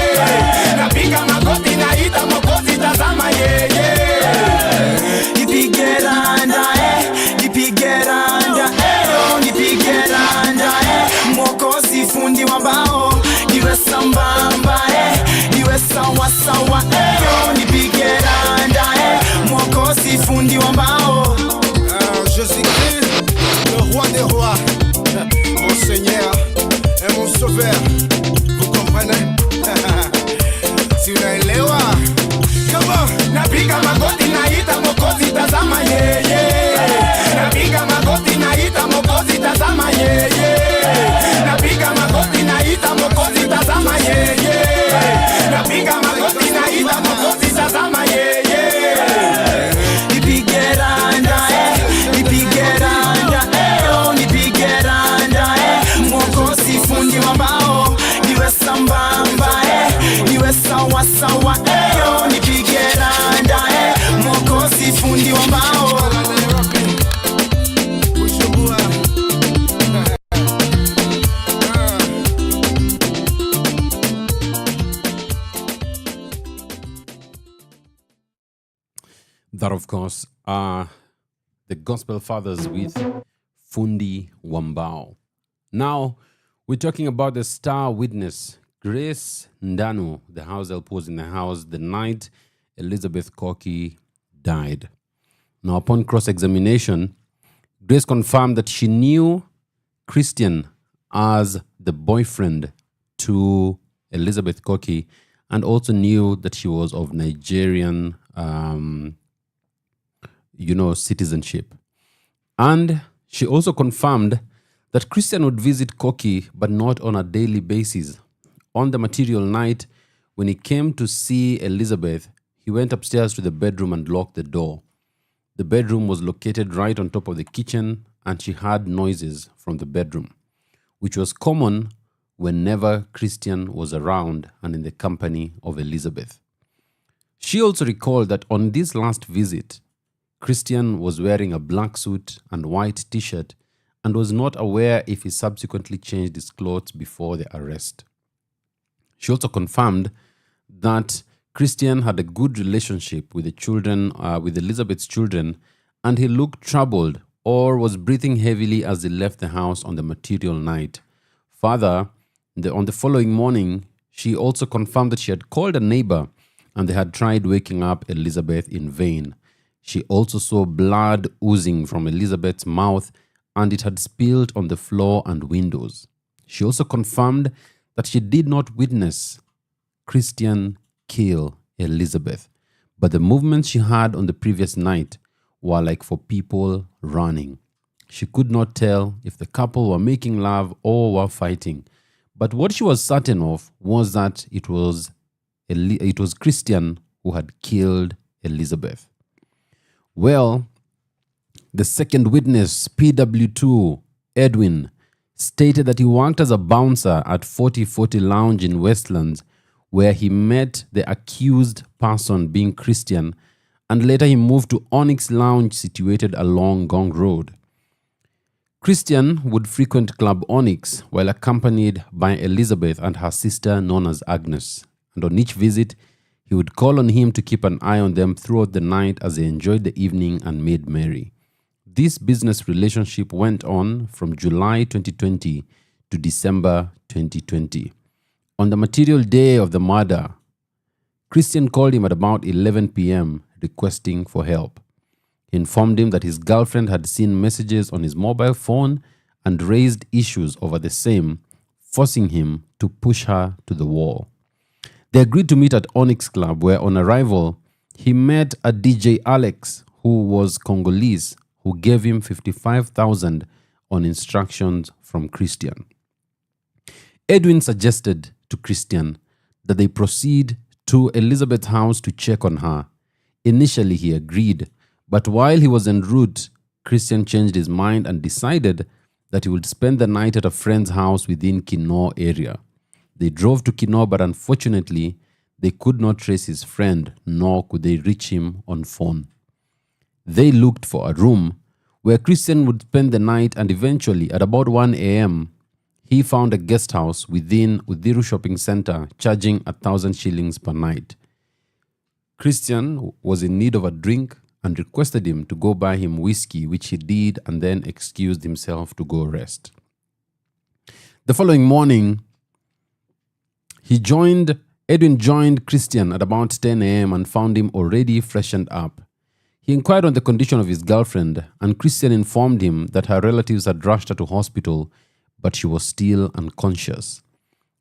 Napiga magoti naita Mwokozi tazama yeye. Nipige randa nipige randa nipige randa Mwokozi fundi wa mbao, niwe sambamba niwe sawa sawa nipige randa Mwokozi fundi wa mbao. Jésus-Christ, le roi des rois, mon Seigneur et mon sauveur. Vous comprenez? Si unaelewa, come on. Napiga magoti naita Mwokozi tazama yeye. Napiga magoti naita Mwokozi tazama yeye. Napiga magoti naita Mwokozi tazama yeye. Napiga magoti naita Mwokozi tazama yeye. Nipige randa nipige randa nipige randa Mwokozi fundi wa mbao, niwe sambamba niwe sawa sawa nipige randa Mwokozi fundi wa mbao. That, of course, are the Gospel Fathers with Fundi Wambao. Now, we're talking about the star witness, Grace Ndanu, the house help was in the house the night Elizabeth Koki died. Now, upon cross-examination, Grace confirmed that she knew Christian as the boyfriend to Elizabeth Koki and also knew that she was of Nigerian citizenship. And she also confirmed that Christian would visit Koki, but not on a daily basis. On the material night, when he came to see Elizabeth, he went upstairs to the bedroom and locked the door. The bedroom was located right on top of the kitchen, and she heard noises from the bedroom, which was common whenever Christian was around and in the company of Elizabeth. She also recalled that on this last visit, Christian was wearing a black suit and white t-shirt and was not aware if he subsequently changed his clothes before the arrest. She also confirmed that Christian had a good relationship with the children, with Elizabeth's children, and he looked troubled or was breathing heavily as he left the house on the material night. Further, on the following morning, she also confirmed that she had called a neighbor and they had tried waking up Elizabeth in vain. She also saw blood oozing from Elizabeth's mouth and it had spilled on the floor and windows. She also confirmed that she did not witness Christian kill Elizabeth, but the movements she had on the previous night were like for people running. She could not tell if the couple were making love or were fighting, but what she was certain of was that it was Christian who had killed Elizabeth. Well, the second witness, PW2 Edwin, stated that he worked as a bouncer at 4040 Lounge in Westlands, where he met the accused person being Christian, and later he moved to Onyx Lounge situated along Gong Road. Christian would frequent Club Onyx while accompanied by Elizabeth and her sister known as Agnes, and on each visit, he would call on him to keep an eye on them throughout the night as they enjoyed the evening and made merry. This business relationship went on from July 2020 to December 2020. On the material day of the murder, Christian called him at about 11 p.m. requesting for help. He informed him that his girlfriend had seen messages on his mobile phone and raised issues over the same, forcing him to push her to the wall. They agreed to meet at Onyx Club, where on arrival, he met a DJ Alex, who was Congolese, who gave him 55,000 on instructions from Christian. Edwin suggested to Christian that they proceed to Elizabeth's house to check on her. Initially, he agreed, but while he was en route, Christian changed his mind and decided that he would spend the night at a friend's house within Kinoo area. They drove to Kinoo, but unfortunately, they could not trace his friend, nor could they reach him on phone. They looked for a room where Christian would spend the night, and eventually, at about 1 a.m., he found a guest house within Uthiru Shopping Center, charging 1,000 shillings per night. Christian was in need of a drink and requested him to go buy him whiskey, which he did, and then excused himself to go rest. The following morning, Edwin joined Christian at about 10 a.m. and found him already freshened up. He inquired on the condition of his girlfriend, and Christian informed him that her relatives had rushed her to hospital, but she was still unconscious.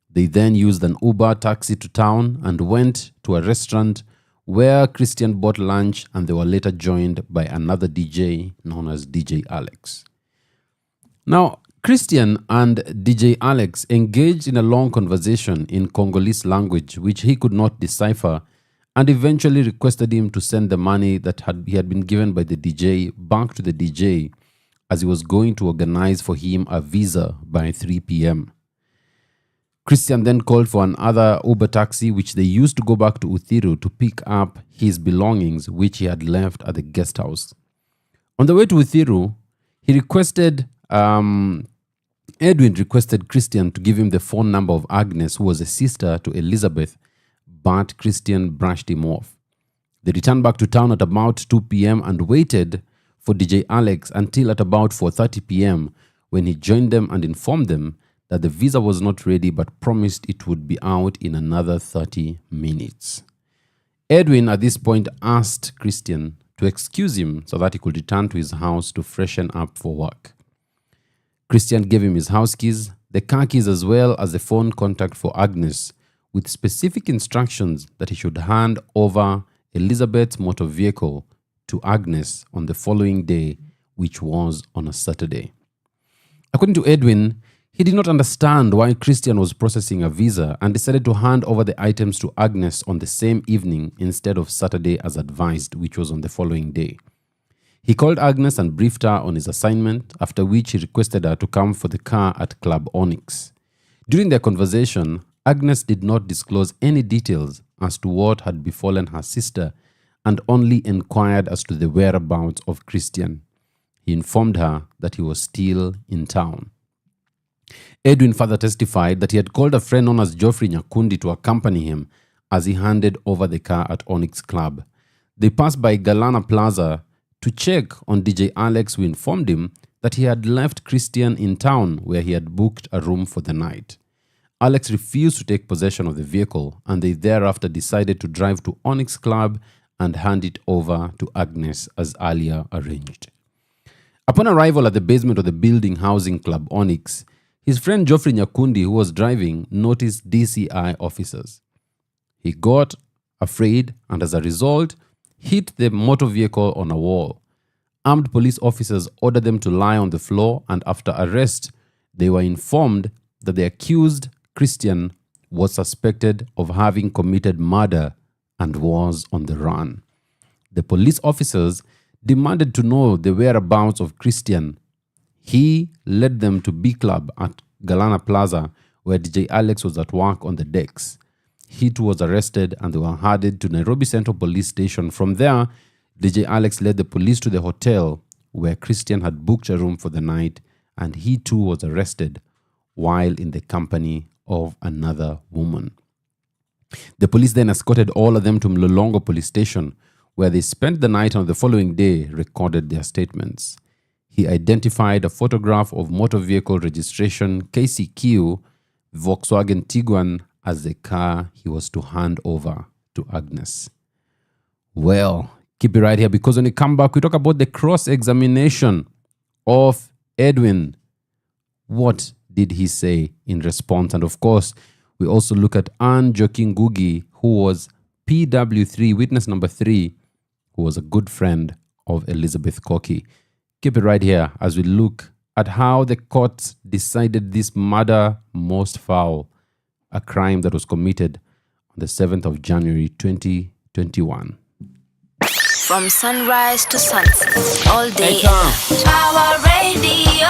They then used an Uber taxi to town and went to a restaurant where Christian bought lunch, and they were later joined by another DJ known as DJ Alex. Now, Christian and DJ Alex engaged in a long conversation in Congolese language, which he could not decipher, and eventually requested him to send the money that he had been given by the DJ back to the DJ, as he was going to organize for him a visa by 3 p.m. Christian then called for another Uber taxi, which they used to go back to Uthiru to pick up his belongings, which he had left at the guest house. On the way to Uthiru, Edwin requested Christian to give him the phone number of Agnes, who was a sister to Elizabeth, but Christian brushed him off. They returned back to town at about 2 p.m. and waited for DJ Alex until at about 4:30 p.m. when he joined them and informed them that the visa was not ready, but promised it would be out in another 30 minutes. Edwin at this point asked Christian to excuse him so that he could return to his house to freshen up for work. Christian gave him his house keys, the car keys, as well as the phone contact for Agnes, with specific instructions that he should hand over Elizabeth's motor vehicle to Agnes on the following day, which was on a Saturday. According to Edwin, he did not understand why Christian was processing a visa and decided to hand over the items to Agnes on the same evening instead of Saturday as advised, which was on the following day. He called Agnes and briefed her on his assignment, after which he requested her to come for the car at Club Onyx. During their conversation, Agnes did not disclose any details as to what had befallen her sister and only inquired as to the whereabouts of Christian. He informed her that he was still in town. Edwin further testified that he had called a friend known as Geoffrey Nyakundi to accompany him as he handed over the car at Onyx Club. They passed by Galana Plaza to check on DJ Alex, who informed him that he had left Christian in town where he had booked a room for the night. Alex refused to take possession of the vehicle, and they thereafter decided to drive to Onyx Club and hand it over to Agnes as earlier arranged. Upon arrival at the basement of the building housing Club Onyx, his friend Geoffrey Nyakundi, who was driving, noticed DCI officers. He got afraid and as a result, hit the motor vehicle on a wall. Armed police officers ordered them to lie on the floor, and after arrest, they were informed that the accused, Christian, was suspected of having committed murder and was on the run. The police officers demanded to know the whereabouts of Christian. He led them to B Club at Galana Plaza, where DJ Alex was at work on the decks. He too was arrested and they were headed to Nairobi Central Police Station. From there, DJ Alex led the police to the hotel where Christian had booked a room for the night, and he too was arrested while in the company of another woman. The police then escorted all of them to Mlolongo Police Station, where they spent the night, and on the following day recorded their statements. He identified a photograph of motor vehicle registration KCQ Volkswagen Tiguan as the car he was to hand over to Agnes. Well, keep it right here, because when we come back, we talk about the cross-examination of Edwin. What did he say in response? And of course, we also look at Anne Joking Ngugi, who was PW3, witness number 3, who was a good friend of Elizabeth Koki. Keep it right here as we look at how the courts decided this murder most foul, a crime that was committed on the 7th of January 2021. From sunrise to sunset, all day. Our radio.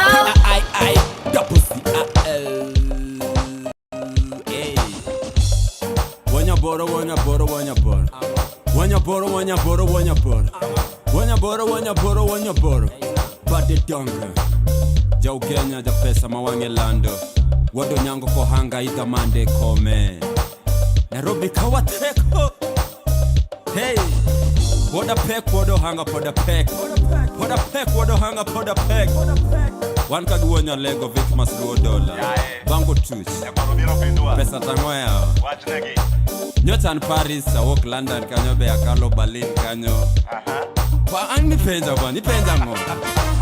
Wanyaboro, Wanyaboro, Wanyaboro. Wanyaboro, Wanyaboro, Wanyaboro. Wanyaboro, Wanyaboro, Wanyaboro. Bade donga. Jau Kenya ja pesa mawange lando. Wado nyango kohanga itamande kome. Nairobi kawateko. Hey. Poda pek, podo hanga poda pek. Poda pek, podo hanga poda pek. One kaguonya lego vik mas $2. Bango tuch. Pesa tangoya. Nyotan Paris, I walk London, kanyo be akalo Berlin, kanyo. Pa ang nipenja mo.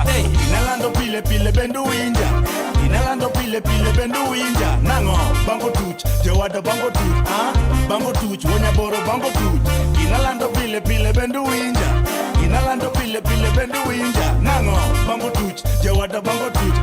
Hey, inalando pile pile bendu winja. Inalando pile pile bendu winja. Nango, bango tuch, jawada bango tuch. Bango tuch, Wanyaboro bango tuch. Inalando pile pile bendu winja. Inalando pile pile bendu winja. Nango, bango tuch, jawada bango tuch.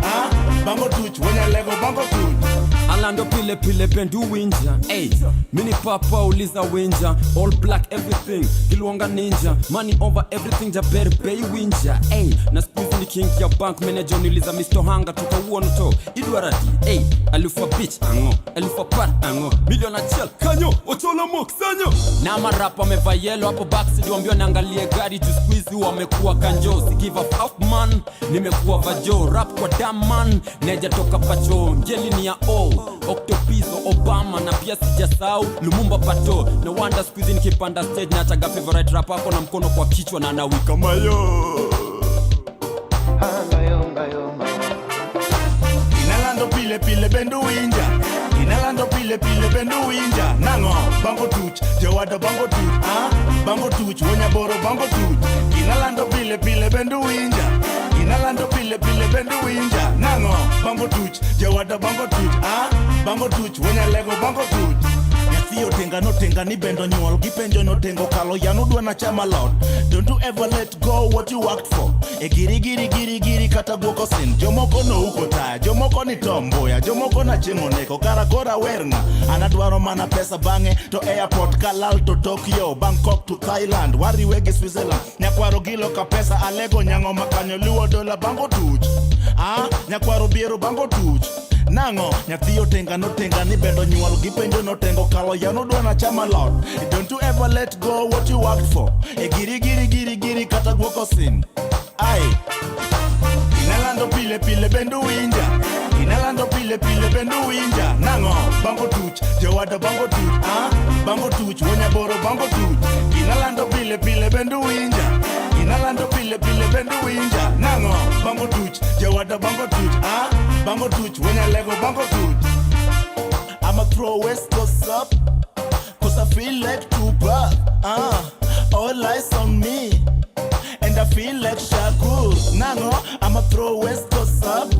Bango tuch, Wanyalego bango tuch. Alando pile pile bendu winja. Hey, mini papa uliza winja. All black everything, Kilwanga ninja. Money over everything, Jaberi bay winja. Hey, na squeeze ni king ya bank manager niliza Mr. Hanga tuka uonoto. Idwarati, hey, alufa bitch ango, alufa pat ango. Million achel, kanyo, ochola mok sanyo. Na marapa meva yellow hapo backseat wambio naangalie gari juu squeeze wamekuwa kanjo. Si give a fuck man, nimekuwa vajo. Rap kwa damn man, neja toka pacho. Mjeli ni ya O, Octopizo, Obama. Na pia sijasau, Lumumba pato. No wonder squeeze nikipanda stage na taga favorite rap ako na mkono kwa kichwa na nawika mayo. Inalando pile pile bendu winja. Inalando pile pile bendu winja. Nango, bango tuch, jawada bango tuch. Bango tuch, Wanyaboro bango tuch. Inalando pile pile bendu winja. Inalando pile pile bendu winja. Nango, bango tuch, jawada bango tuch. Bango tuch, Wanyalego bango tuch. Nyathio tenga no tenga ni bendo nyuol gipenjo no tengo kalo yano dwa na chama lot. Don't you ever let go what you worked for. E giri giri giri giri kata guoko sin. Jomoko no uko taya, jomoko ni tomboya, jomoko na chingo neko karakora werna. Anadwaro mana pesa bange to airport kalal to Tokyo, Bangkok to Thailand, wari wegi Switzerland. Nyakwaro gilo ka pesa alego nyango makanyo luo dola bango tuch. Nyakwaro biero bango tuch. Nango, nyathio tenga no tenga ni bendo nyuol gipenjo no tengo kalo yano dwa na chama lot. Don't you ever let go what you worked for. E giri giri giri giri kata guoko sin. Ai. Inalando pile pile bendu winja. Inalando pile pile bendu winja. Nango, bango tuch, jawada bango tuch. Bango tuch, Wanyaboro bango tuch. Inalando pile pile bendu winja. Inalando pile pile bendu winja. Nango, bango tuch, jawada bango tuch. Bango tuch, Wanyalego bango tuch. I'ma throw West Coast up, cause I feel like Tupac. All eyes on me, and I feel like Shakur. Nango, I'ma throw West Coast up,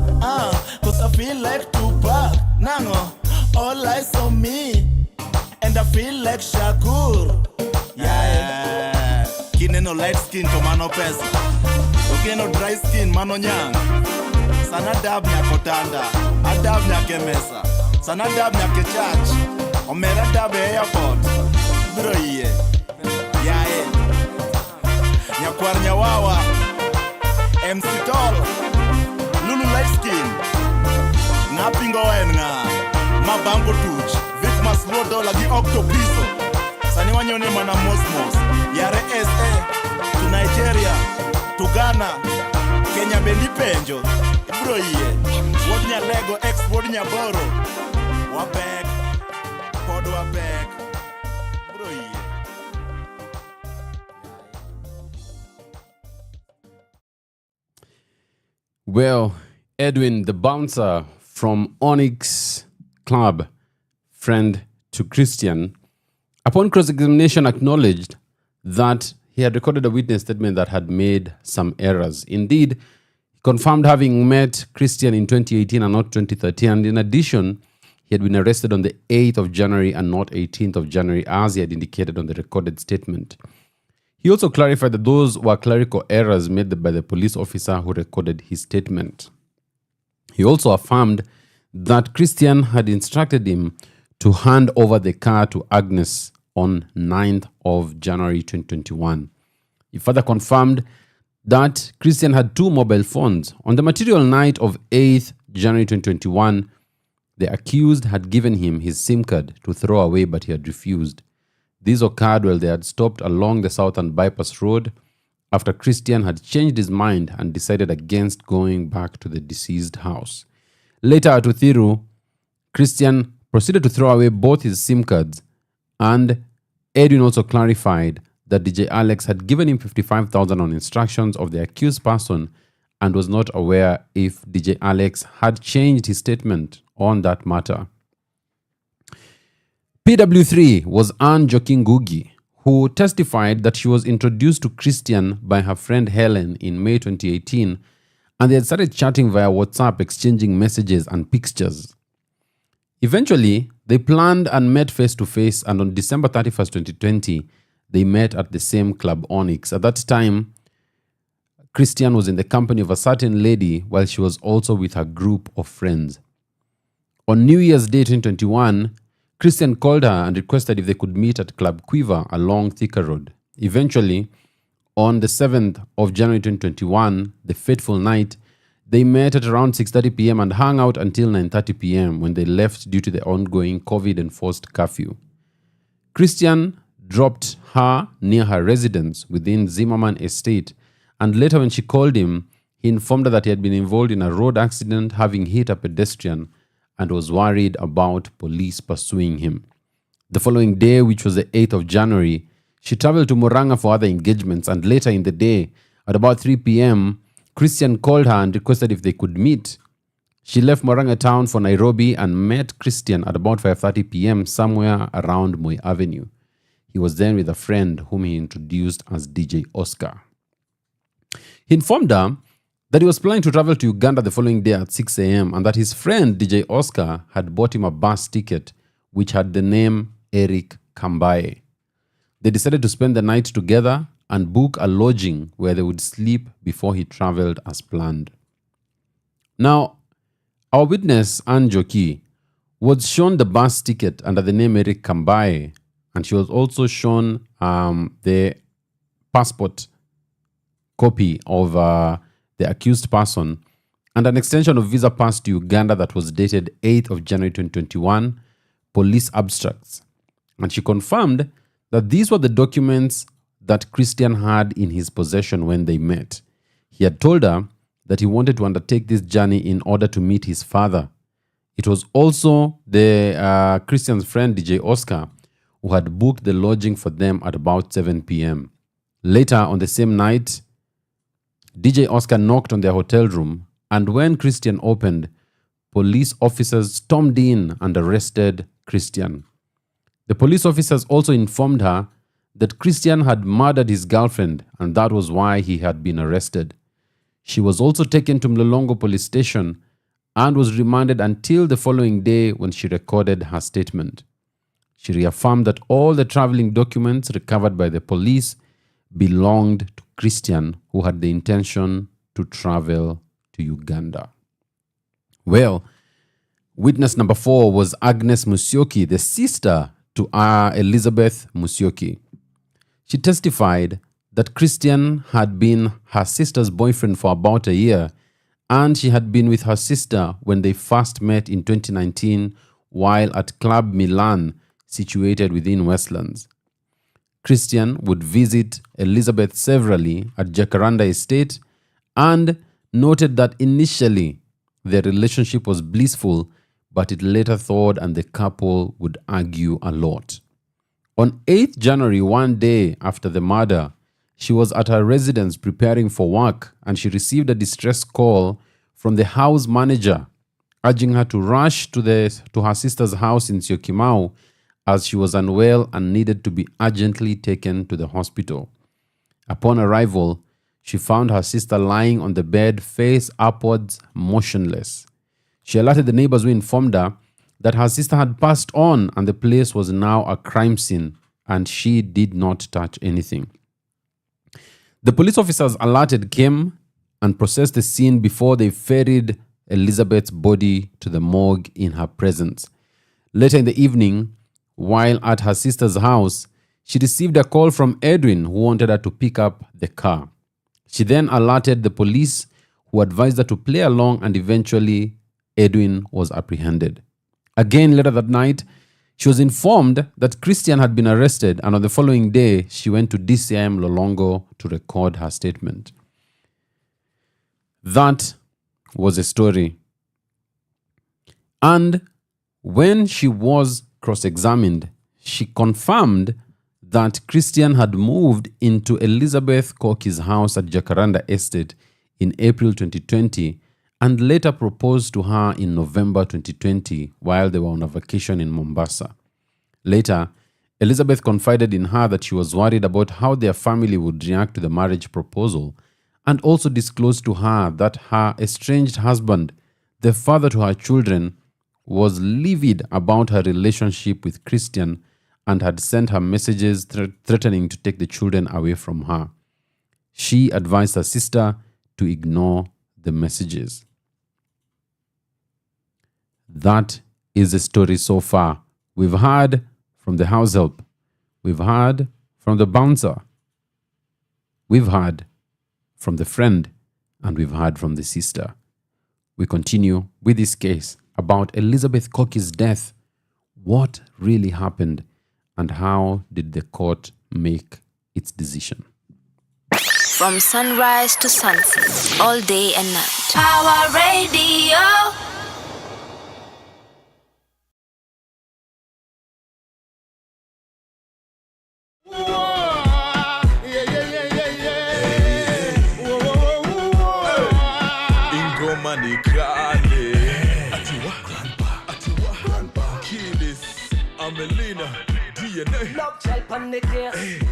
cause I feel like Tupac. Nango, all eyes on me, and I feel like Shakur. Yeah. Kineno light skin to mano pesa. Okeno dry skin mano nyang. Sana dab nyako tanda, adab nyake mesa. Sana dab nyake church, omera dab airport. Bro iye, yae. Nyakwar nyawawa, MC Tall, Lulu light skin. Ngapingo wenga, mabango tuch. Vic mas $2 gi Octopizo. Sani wanyone mana mosmos. Yare SA, to Nigeria, to Ghana, Kenya bendi penjo. Bro iye, wodi Nyalego ex wodi Nyaboro. Wabek, pod wabek. Bro iye. Well, Edwin, the bouncer from Onyx Club, friend to Christian, upon cross-examination acknowledged that he had recorded a witness statement that had made some errors. Indeed, he confirmed having met Christian in 2018 and not 2013. And in addition, he had been arrested on the 8th of January and not 18th of January, as he had indicated on the recorded statement. He also clarified that those were clerical errors made by the police officer who recorded his statement. He also affirmed that Christian had instructed him to hand over the car to Agnes on 9th of January 2021. He further confirmed that Christian had 2 mobile phones. On the material night of 8th January 2021, the accused had given him his SIM card to throw away, but he had refused. This occurred while they had stopped along the southern bypass road after Christian had changed his mind and decided against going back to the deceased house. Later at Uthiru, Christian proceeded to throw away both his SIM cards, and Edwin also clarified that DJ Alex had given him 55,000 on instructions of the accused person and was not aware if DJ Alex had changed his statement on that matter. PW3 was Anne Joking-Ngugi, who testified that she was introduced to Christian by her friend Helen in May 2018, and they had started chatting via WhatsApp, exchanging messages and pictures. Eventually, they planned and met face-to-face, and on December 31st, 2020, they met at the same Club Onyx. At that time, Christian was in the company of a certain lady while she was also with her group of friends. On New Year's Day 2021, Christian called her and requested if they could meet at Club Quiver along Thika Road. Eventually, on the 7th of January 2021, the fateful night, they met at around 6:30 p.m. and hung out until 9:30 p.m. when they left due to the ongoing COVID-enforced curfew. Christian dropped her near her residence within Zimmerman Estate, and later when she called him, he informed her that he had been involved in a road accident, having hit a pedestrian, and was worried about police pursuing him. The following day, which was the 8th of January, she traveled to Murang'a for other engagements, and later in the day, at about 3 p.m., Christian called her and requested if they could meet. She left Murang'a town for Nairobi and met Christian at about 5:30 p.m. somewhere around Moi Avenue. He was then with a friend whom he introduced as DJ Oscar. He informed her that he was planning to travel to Uganda the following day at 6 a.m. and that his friend DJ Oscar had bought him a bus ticket which had the name Eric Kambaye. They decided to spend the night together and book a lodging where they would sleep before he traveled as planned. Now, our witness, Anne Joki, was shown the bus ticket under the name Eric Kambaye, and she was also shown the passport copy of the accused person and an extension of visa pass to Uganda that was dated 8th of January 2021, police abstracts. And she confirmed that these were the documents that Christian had in his possession when they met. He had told her that he wanted to undertake this journey in order to meet his father. It was also the Christian's friend DJ Oscar who had booked the lodging for them at about 7 p.m. Later on the same night, DJ Oscar knocked on their hotel room, and when Christian opened, police officers stormed in and arrested Christian. The police officers also informed her that Christian had murdered his girlfriend, and that was why he had been arrested. She was also taken to Mlolongo police station and was remanded until the following day when she recorded her statement. She reaffirmed that all the traveling documents recovered by the police belonged to Christian, who had the intention to travel to Uganda. Well, witness number 4 was Agnes Musyoki, the sister to Elizabeth Musyoki. She testified that Christian had been her sister's boyfriend for about a year, and she had been with her sister when they first met in 2019 while at Club Milan, situated within Westlands. Christian would visit Elizabeth severally at Jacaranda Estate and noted that initially their relationship was blissful, but it later thawed and the couple would argue a lot. On 8th January, one day after the murder, she was at her residence preparing for work and she received a distress call from the house manager urging her to rush to her sister's house in Syokimau as she was unwell and needed to be urgently taken to the hospital. Upon arrival, she found her sister lying on the bed, face upwards, motionless. She alerted the neighbors who informed her that her sister had passed on and the place was now a crime scene and she did not touch anything. The police officers alerted came and processed the scene before they ferried Elizabeth's body to the morgue in her presence. Later in the evening, while at her sister's house, she received a call from Edwin who wanted her to pick up the car. She then alerted the police who advised her to play along and eventually Edwin was apprehended. Again later that night, She was informed that Christian had been arrested, and on the following day, she went to DCIM Lolongo to record her statement. That was a story. And when she was cross-examined, she confirmed that Christian had moved into Elizabeth Koki's house at Jacaranda Estate in April 2020 and later proposed to her in November 2020 while they were on a vacation in Mombasa. Later, Elizabeth confided in her that she was worried about how their family would react to the marriage proposal, and also disclosed to her that her estranged husband, the father to her children, was livid about her relationship with Christian and had sent her messages threatening to take the children away from her. She advised her sister to ignore the messages. That is the story so far. We've heard from the house help. We've heard from the bouncer. We've heard from the friend. And we've heard from the sister. We continue with this case about Elizabeth Koki's death. What really happened and how did the court make its decision? From sunrise to sunset, all day and night. Power Radio. Ingoma ni kale. Atiwa. Kilis, Amelina, DNA. Love child on the case.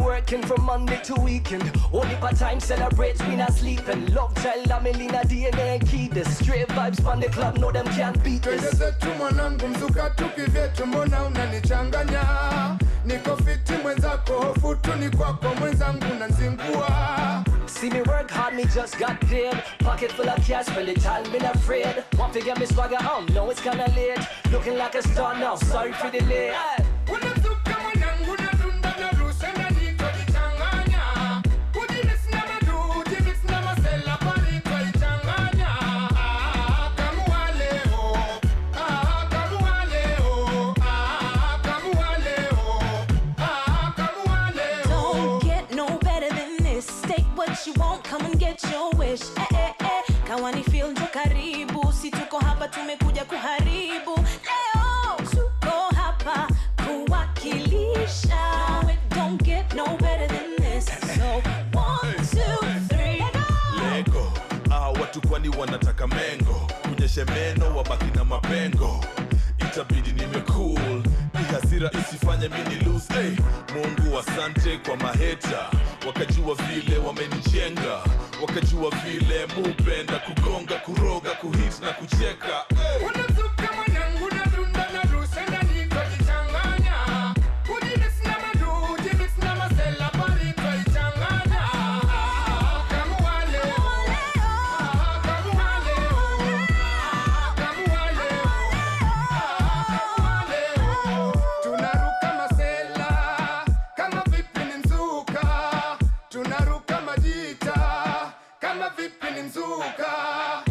Working from Monday to weekend. Only part time celebrates, we not sleeping. Love child, Amelina, DNA, key. The straight vibes from the club, no them can't beat this. Zetu mwanangu mzuka tukivyetu mbona unanichanganya. Niko fiti mwenzako hofu tu ni kwako mwenzangu nanzingua. See me work hard, me just got paid. Pocket full of cash, spend the time, been afraid. Want to get me swagger, no it's kinda late. Looking like a star now, sorry for the late. You won't come and get your wish. Kawani feel njo karibu, si tuko hapa tumekuja kuharibu. Leo tuko hapa kuwakilisha. No, it don't get no better than this. So 1, 2, 3 Lego, watu kwani wanataka mengo. Kunyeshe meno wabaki na mapengo. Itabidi cool. Ni hasira isifanye mini lose. Hey, Mungu asante kwa maheta. Wakajua vile wamenijenga. Wakajua vile mupenda kugonga, kuroga, kuhit na kucheka. Hey. Kama vipi ni mzuka.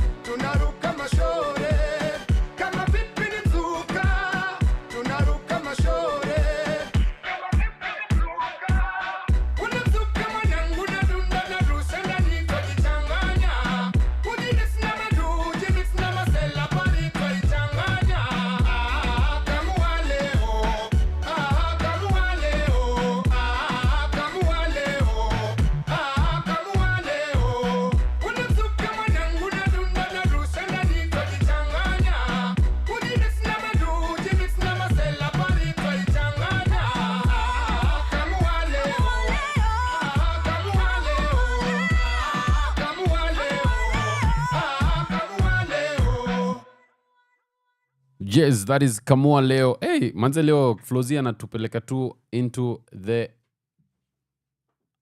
Yes, that is Kamua leo. Hey, manze leo Flozi anatupeleka tu into the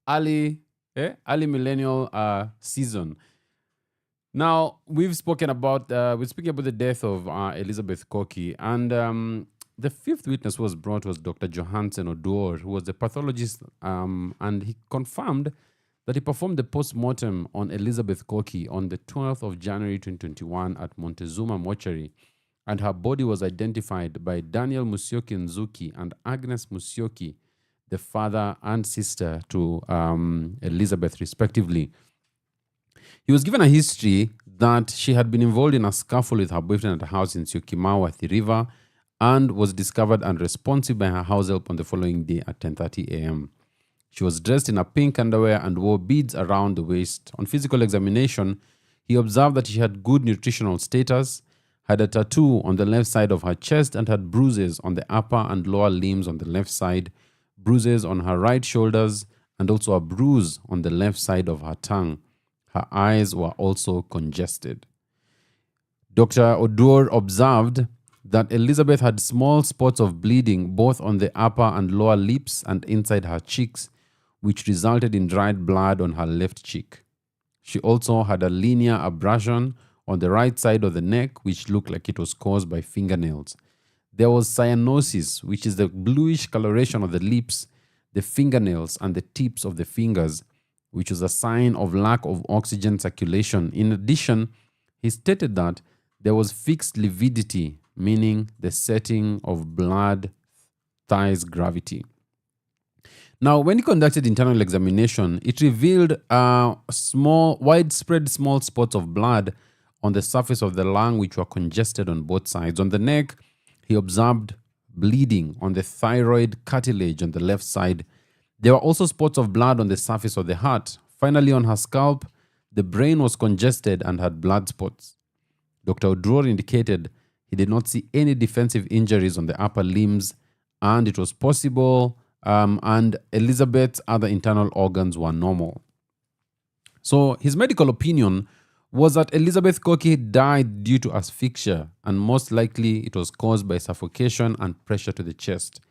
early millennial season. Now, we've spoken about we're speaking about the death of Elizabeth Koki, and the fifth witness was brought was Dr. Johansen Oduor, who was the pathologist, and he confirmed that he performed the post-mortem on Elizabeth Koki on the 12th of January 2021 at Montezuma Mortuary, and her body was identified by Daniel Musyoki Nzuki and Agnes Musyoki, the father and sister to Elizabeth, respectively. He was given a history that she had been involved in a scuffle with her boyfriend at a house in Syokimau at the river and was discovered unresponsive by her house help on the following day at 10:30 a.m. She was dressed in a pink underwear and wore beads around the waist. On physical examination, he observed that she had good nutritional status, had a tattoo on the left side of her chest, and had bruises on the upper and lower limbs on the left side, bruises on her right shoulders, and also a bruise on the left side of her tongue. Her eyes were also congested. Dr. Oduor observed that Elizabeth had small spots of bleeding both on the upper and lower lips and inside her cheeks, which resulted in dried blood on her left cheek. She also had a linear abrasion on the right side of the neck, which looked like it was caused by fingernails. There was cyanosis, which is the bluish coloration of the lips, the fingernails, and the tips of the fingers, which was a sign of lack of oxygen circulation. In addition, he stated that there was fixed lividity, meaning the setting of blood thighs gravity. Now, when he conducted internal examination, it revealed widespread small spots of blood on the surface of the lung, which were congested on both sides. On the neck, he observed bleeding on the thyroid cartilage on the left side. There were also spots of blood on the surface of the heart. Finally, on her scalp, the brain was congested and had blood spots. Dr. Oduor indicated he did not see any defensive injuries on the upper limbs, and it was possible, and Elizabeth's other internal organs were normal. So his medical opinion was that Elizabeth Koki died due to asphyxia, and most likely it was caused by suffocation and pressure to the chest.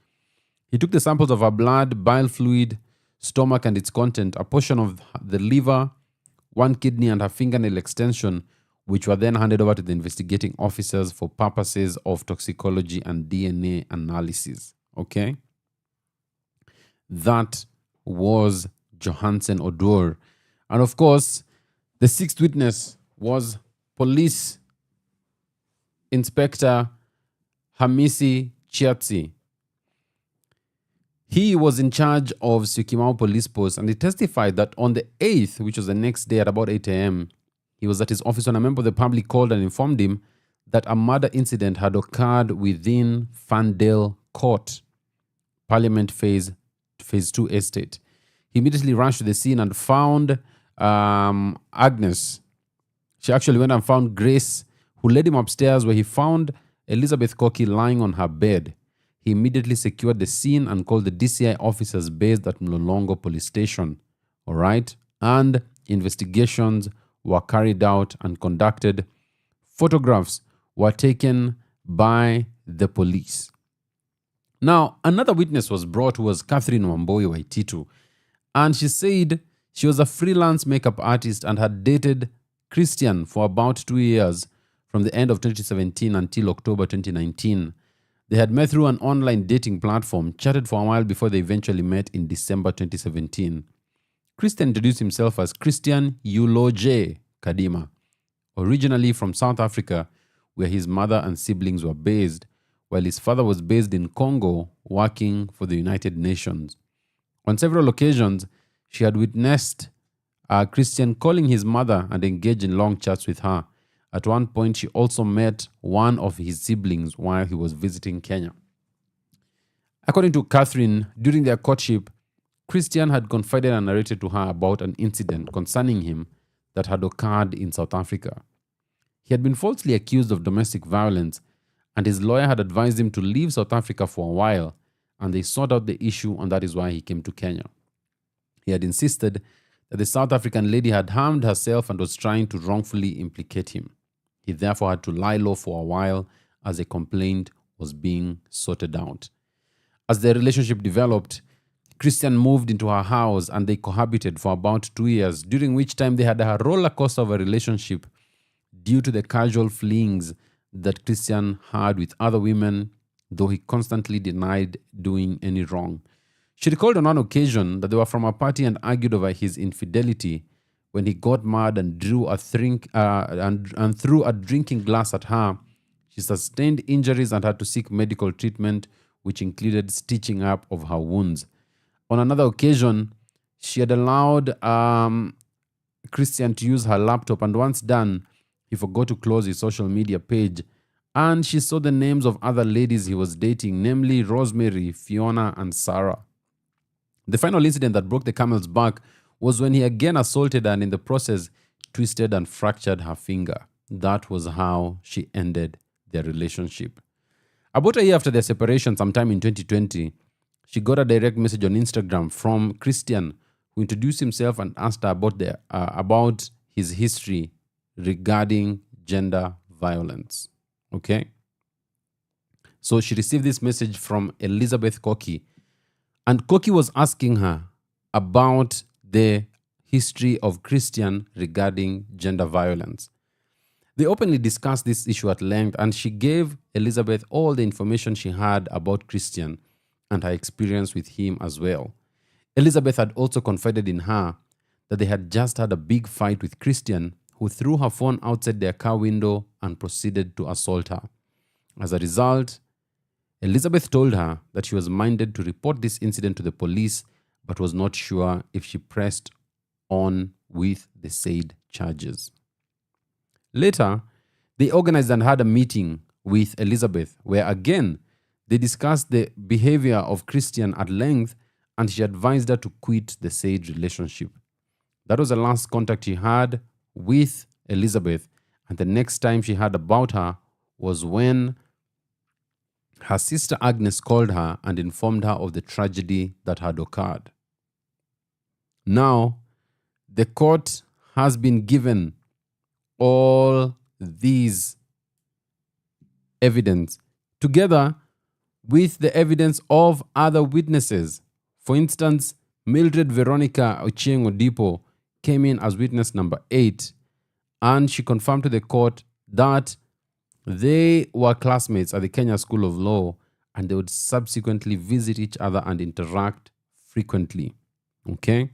He took the samples of her blood, bile fluid, stomach and its content, a portion of the liver, one kidney and her fingernail extension, which were then handed over to the investigating officers for purposes of toxicology and DNA analysis. Okay? That was Johansen Oduor. And of course, the sixth witness was Police Inspector Hamisi Chiatsi. He was in charge of Syokimau Police Post, and he testified that on the 8th, which was the next day at about 8 a.m., he was at his office when a member of the public called and informed him that a murder incident had occurred within Fandale Court, Parliament Phase 2 Estate. He immediately rushed to the scene and found Agnes. She actually went and found Grace, who led him upstairs, where he found Elizabeth Koki lying on her bed. He immediately secured the scene and called the DCI officers based at Mlolongo Police Station. All right? And investigations were carried out and conducted. Photographs were taken by the police. Now, another witness was brought, who was Catherine Wamboi Waititu. And she said she was a freelance makeup artist and had dated Christian for about 2 years from the end of 2017 until October 2019. They had met through an online dating platform, chatted for a while before they eventually met in December 2017. Christian introduced himself as Christian Yuloje Kadima, originally from South Africa, where his mother and siblings were based, while his father was based in Congo, working for the United Nations. On several occasions, she had witnessed Christian calling his mother and engaged in long chats with her. At one point, she also met one of his siblings while he was visiting Kenya. According to Catherine, during their courtship, Christian had confided and narrated to her about an incident concerning him that had occurred in South Africa. He had been falsely accused of domestic violence, and his lawyer had advised him to leave South Africa for a while, and they sought out the issue, and that is why he came to Kenya. He had insisted that the South African lady had harmed herself and was trying to wrongfully implicate him. He therefore had to lie low for a while as a complaint was being sorted out. As their relationship developed, Christian moved into her house and they cohabited for about 2 years, during which time they had a roller coaster of a relationship due to the casual flings that Christian had with other women, though he constantly denied doing any wrong. She recalled on one occasion that they were from a party and argued over his infidelity when he got mad and threw a drinking glass at her. She sustained injuries and had to seek medical treatment, which included stitching up of her wounds. On another occasion, she had allowed Christian to use her laptop, and once done, he forgot to close his social media page, and she saw the names of other ladies he was dating, namely Rosemary, Fiona, and Sarah. The final incident that broke the camel's back was when he again assaulted her and in the process twisted and fractured her finger. That was how she ended their relationship. About a year after their separation, sometime in 2020, she got a direct message on Instagram from Christian, who introduced himself and asked her about his history regarding gender violence. Okay? So she received this message from Elizabeth Koki, and Koki was asking her about the history of Christian regarding gender violence. They openly discussed this issue at length, and she gave Elizabeth all the information she had about Christian and her experience with him as well. Elizabeth had also confided in her that they had just had a big fight with Christian, who threw her phone outside their car window and proceeded to assault her. As a result, Elizabeth told her that she was minded to report this incident to the police, but was not sure if she pressed on with the said charges. Later, they organized and had a meeting with Elizabeth, where again, they discussed the behavior of Christian at length, and she advised her to quit the said relationship. That was the last contact she had with Elizabeth, and the next time she heard about her was when her sister Agnes called her and informed her of the tragedy that had occurred. Now, the court has been given all these evidence together with the evidence of other witnesses. For instance, Mildred Veronica Ochieng Odipo came in as witness number 8, and she confirmed to the court that they were classmates at the Kenya School of Law, and they would subsequently visit each other and interact frequently. Okay?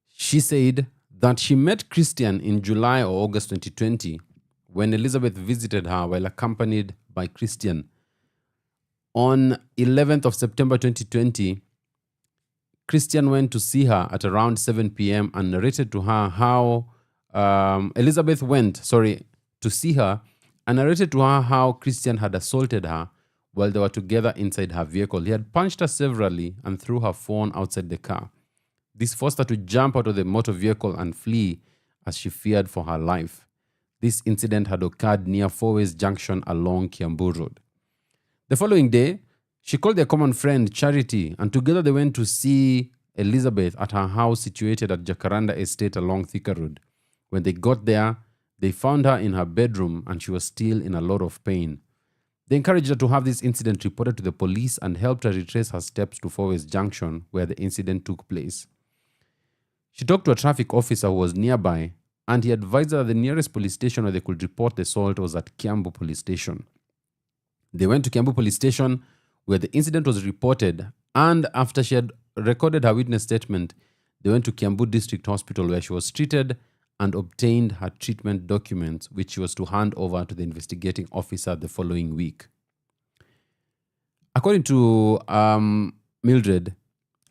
She said that she met Christian in July or August 2020 when Elizabeth visited her while accompanied by Christian. On 11th of September 2020, Christian went to see her at around 7 p.m. and narrated to her how Elizabeth went to see her and narrated to her how Christian had assaulted her while they were together inside her vehicle. He had punched her severally and threw her phone outside the car. This forced her to jump out of the motor vehicle and flee as she feared for her life. This incident had occurred near Fourways Junction along Kiambu Road. The following day, she called their common friend Charity, and together they went to see Elizabeth at her house situated at Jacaranda Estate along Thika Road. When they got there, they found her in her bedroom and she was still in a lot of pain. They encouraged her to have this incident reported to the police and helped her retrace her steps to Fourways Junction where the incident took place. She talked to a traffic officer who was nearby, and he advised her that the nearest police station where they could report the assault was at Kiambu Police Station. They went to Kiambu Police Station where the incident was reported, and after she had recorded her witness statement, they went to Kiambu District Hospital where she was treated and obtained her treatment documents, which she was to hand over to the investigating officer the following week. According to Mildred,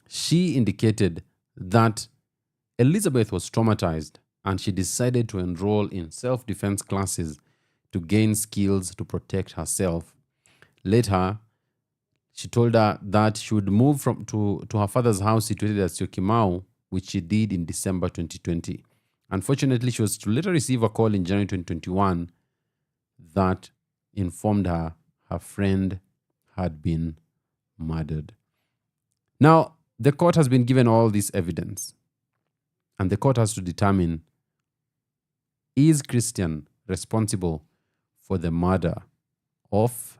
she indicated that Elizabeth was traumatized and she decided to enroll in self-defense classes to gain skills to protect herself. Later, she told her that she would move to her father's house situated at Syokimau, which she did in December 2020. Unfortunately, she was to later receive a call in January 2021 that informed her her friend had been murdered. Now, the court has been given all this evidence, and the court has to determine, is Christian responsible for the murder of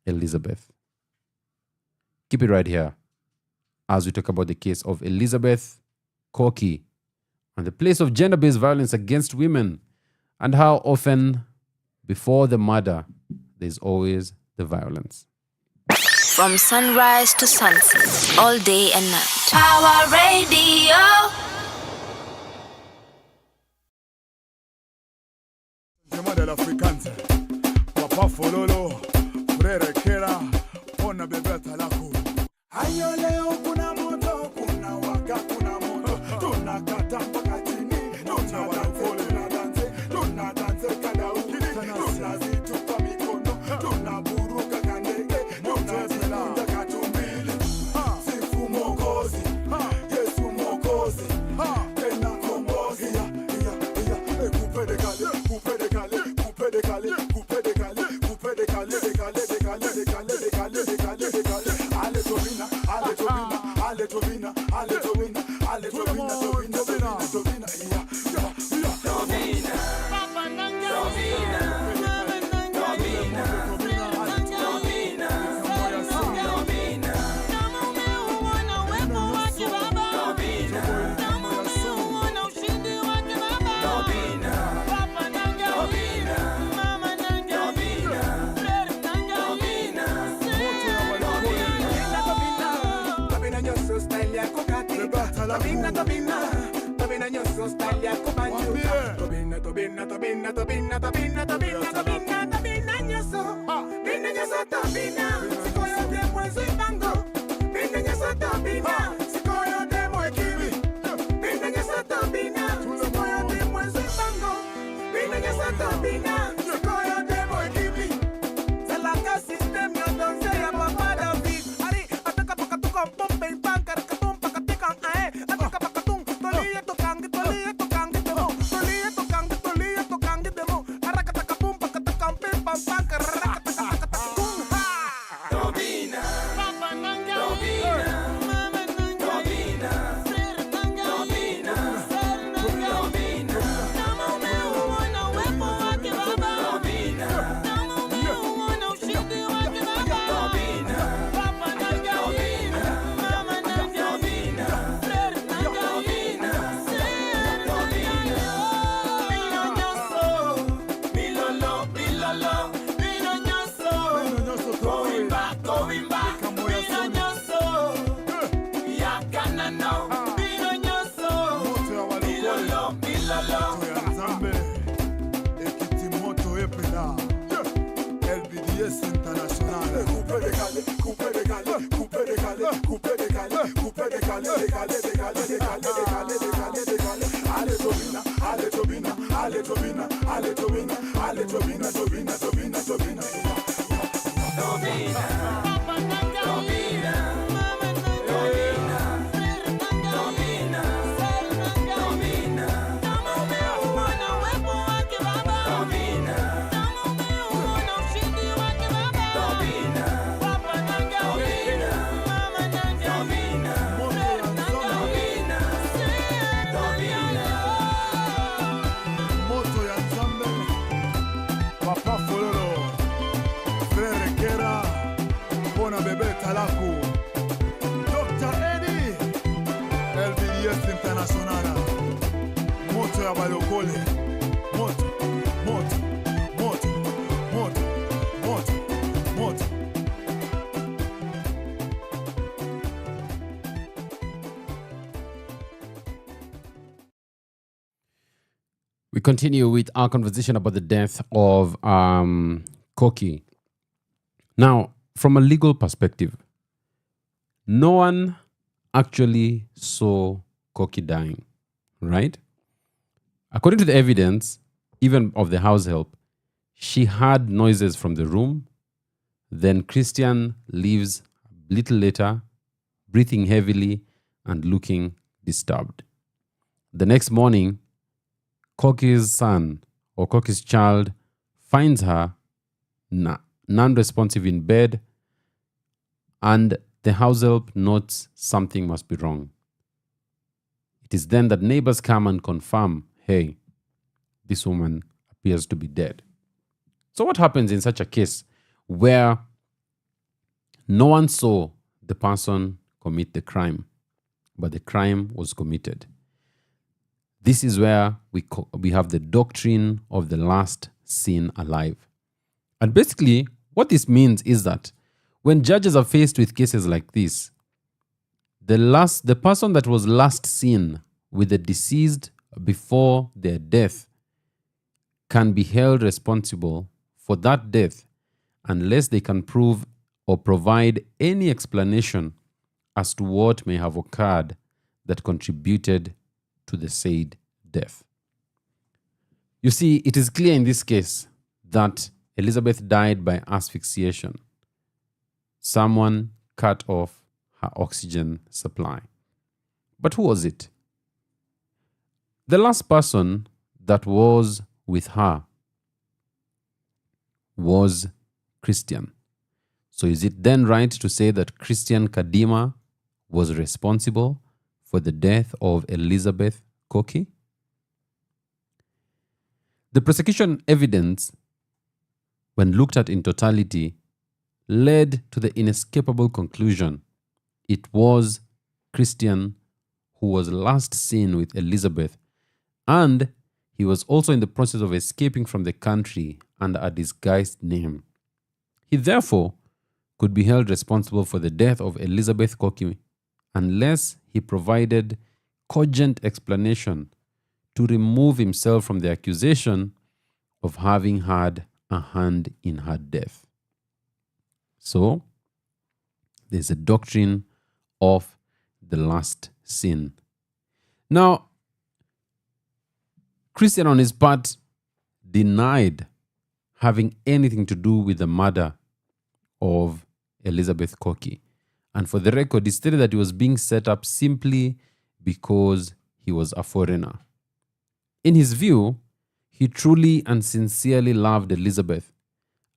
Elizabeth. Keep it right here as we talk about the case of Elizabeth Koki and the place of gender-based violence against women and how often before the murder there's always the violence. From sunrise to sunset, all day and night. Power Radio. Tema del africante, Papa Fololo, Frere Kera, Pona Bebeta Laku. Ayo leo kuna moto, kuna waka, kuna moto, tunakata mpaka chini, tunadanse kada ukini, tunazitupa mikono, tunaburuka kandege, tunazikunja katumbili. Sifu Mwokozi, Yesu Mwokozi, tena Mkombozi. Coupe de We continue with our conversation about the death of Koki. Now, from a legal perspective, no one actually saw Koki dying, right? According to the evidence, even of the house help, she heard noises from the room. Then Christian leaves a little later, breathing heavily and looking disturbed. The next morning, Koki's son or Koki's child finds her non-responsive in bed, and the house help notes something must be wrong. It is then that neighbors come and confirm, hey, this woman appears to be dead. So what happens in such a case where no one saw the person commit the crime, but the crime was committed? This is where we have the doctrine of the last seen alive. And basically, what this means is that when judges are faced with cases like this, the person that was last seen with the deceased before their death can be held responsible for that death unless they can prove or provide any explanation as to what may have occurred that contributed to the said death. You see, it is clear in this case that Elizabeth died by asphyxiation. Someone cut off her oxygen supply. But who was it? The last person that was with her was Christian. So is it then right to say that Christian Kadima was responsible for the death of Elizabeth Koki? The prosecution evidence, when looked at in totality, led to the inescapable conclusion it was Christian who was last seen with Elizabeth, and he was also in the process of escaping from the country under a disguised name. He therefore could be held responsible for the death of Elizabeth Koki unless he provided cogent explanation to remove himself from the accusation of having had a hand in her death. So, there's a doctrine of the last sin. Now, Christian on his part denied having anything to do with the murder of Elizabeth Koki. And for the record, he stated that he was being set up simply because he was a foreigner. In his view, he truly and sincerely loved Elizabeth,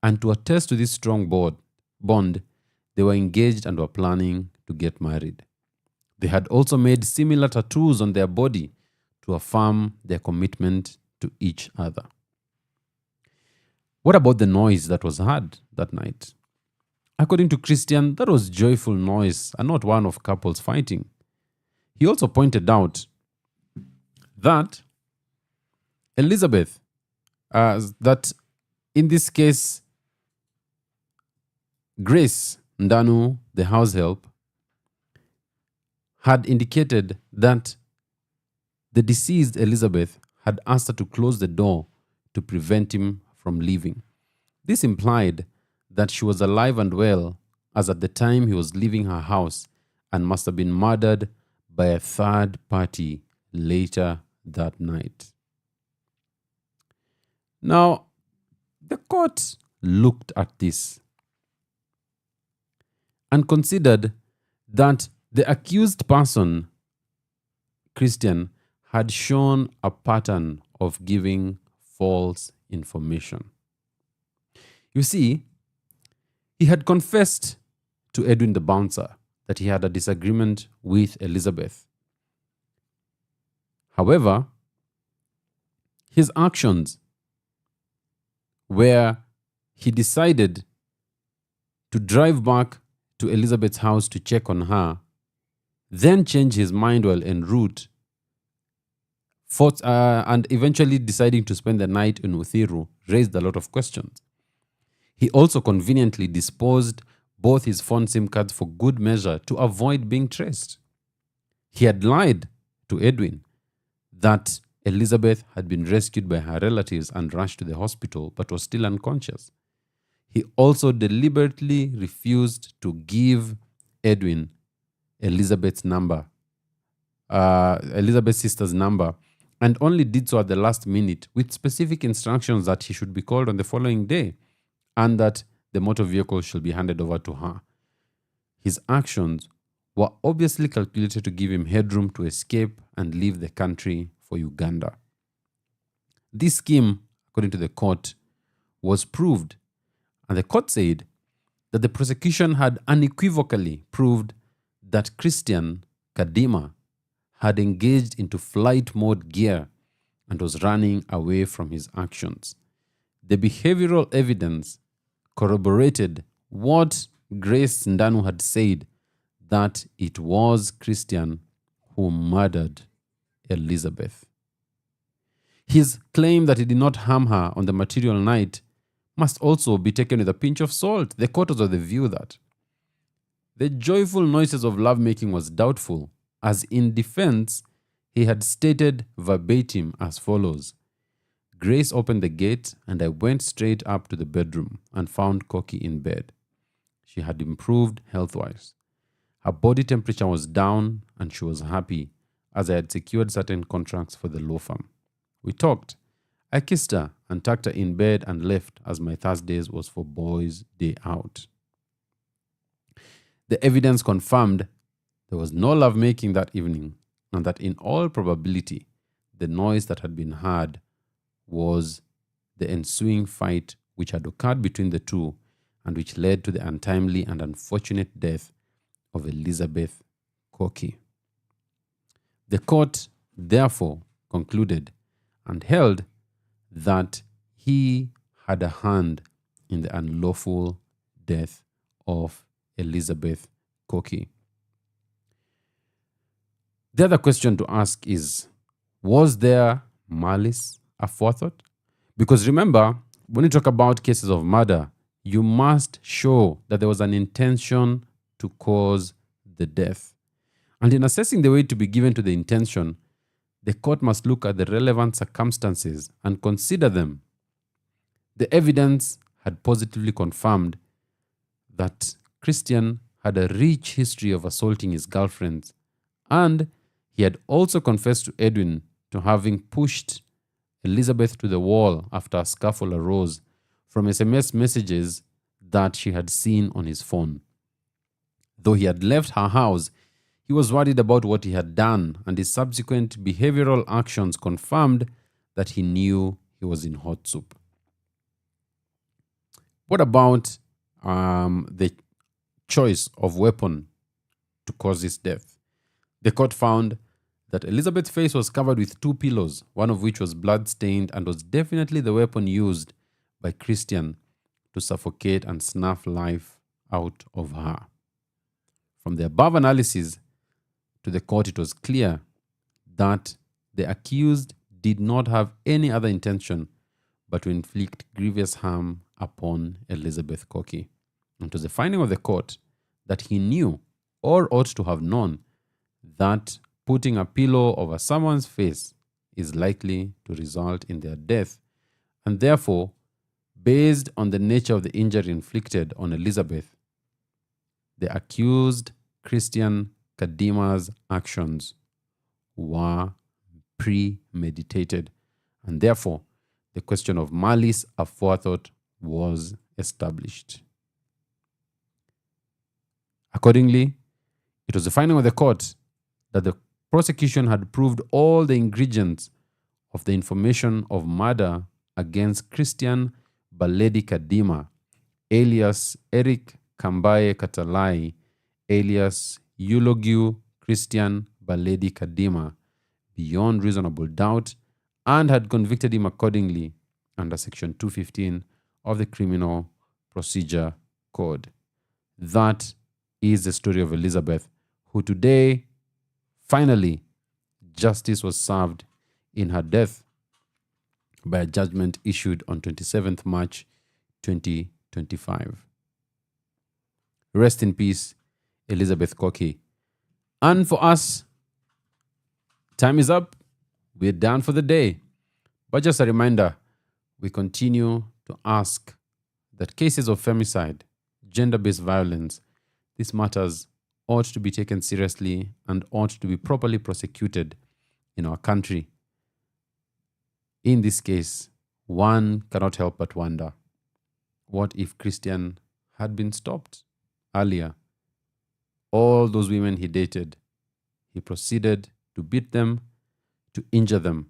and to attest to this strong bond, they were engaged and were planning to get married. They had also made similar tattoos on their body to affirm their commitment to each other. What about the noise that was heard that night? According to Christian, that was joyful noise and not one of couples fighting. He also pointed out that Elizabeth, that in this case, Grace Ndanu, the house help, had indicated that the deceased Elizabeth had asked her to close the door to prevent him from leaving. This implied that she was alive and well as at the time he was leaving her house and must have been murdered by a third party later that night. Now, the court looked at this and considered that the accused person, Christian, had shown a pattern of giving false information. You see, he had confessed to Edwin the bouncer that he had a disagreement with Elizabeth. However, his actions where he decided to drive back to Elizabeth's house to check on her, then change his mind while en route, and eventually deciding to spend the night in Uthiru, raised a lot of questions. He also conveniently disposed both his phone SIM cards for good measure to avoid being traced. He had lied to Edwin that Elizabeth had been rescued by her relatives and rushed to the hospital but was still unconscious. He also deliberately refused to give Edwin Elizabeth's sister's number, and only did so at the last minute with specific instructions that he should be called on the following day and that the motor vehicle should be handed over to her. His actions were obviously calculated to give him headroom to escape and leave the country for Uganda. This scheme, according to the court, was proved, and the court said that the prosecution had unequivocally proved that Christian Kadima had engaged into flight mode gear and was running away from his actions. the behavioral evidence corroborated what Grace Ndanu had said, that it was Christian who murdered Elizabeth. His claim that he did not harm her on the material night must also be taken with a pinch of salt. The court was of the view that the joyful noises of lovemaking was doubtful, as in defense, he had stated verbatim as follows: Grace opened the gate and I went straight up to the bedroom and found Koki in bed. She had improved health-wise. Her body temperature was down and she was happy, as I had secured certain contracts for the law firm. We talked. I kissed her and tucked her in bed and left, as my Thursdays was for boys' day out. The evidence confirmed there was no lovemaking that evening, and that in all probability, the noise that had been heard was the ensuing fight which had occurred between the two and which led to the untimely and unfortunate death of Elizabeth Koki. The court therefore concluded and held that he had a hand in the unlawful death of Elizabeth Koki. The other question to ask is, was there malice aforethought? Because remember, when you talk about cases of murder, you must show that there was an intention to cause the death. And in assessing the weight to be given to the intention, the court must look at the relevant circumstances and consider them. The evidence had positively confirmed that Christian had a rich history of assaulting his girlfriends, and he had also confessed to Edwin to having pushed Elizabeth to the wall after a scuffle arose from SMS messages that she had seen on his phone. Though he had left her house, he was worried about what he had done, and his subsequent behavioral actions confirmed that he knew he was in hot soup. What about the choice of weapon to cause his death? The court found that Elizabeth's face was covered with 2 pillows, one of which was blood-stained and was definitely the weapon used by Christian to suffocate and snuff life out of her. From the above analysis, to the court it was clear that the accused did not have any other intention but to inflict grievous harm upon Elizabeth Koki. And it was the finding of the court that he knew, or ought to have known, that putting a pillow over someone's face is likely to result in their death, and therefore, based on the nature of the injury inflicted on Elizabeth, the accused Christian Kadima's actions were premeditated, and therefore the question of malice aforethought was established. Accordingly, it was the finding of the court that the prosecution had proved all the ingredients of the information of murder against Christian Baledi Kadima, alias Eric Kambaye Katalai, alias Eulogiu Christian Baledi Kadima, beyond reasonable doubt, and had convicted him accordingly under Section 215 of the Criminal Procedure Code. That is the story of Elizabeth, who today, finally, justice was served in her death by a judgment issued on 27th March 2025. Rest in peace, Elizabeth Koki. And for us, time is up. We're done for the day. But just a reminder, we continue to ask that cases of femicide, gender-based violence, these matters ought to be taken seriously and ought to be properly prosecuted in our country. In this case, one cannot help but wonder, what if Christian had been stopped earlier? All those women he dated, he proceeded to beat them, to injure them.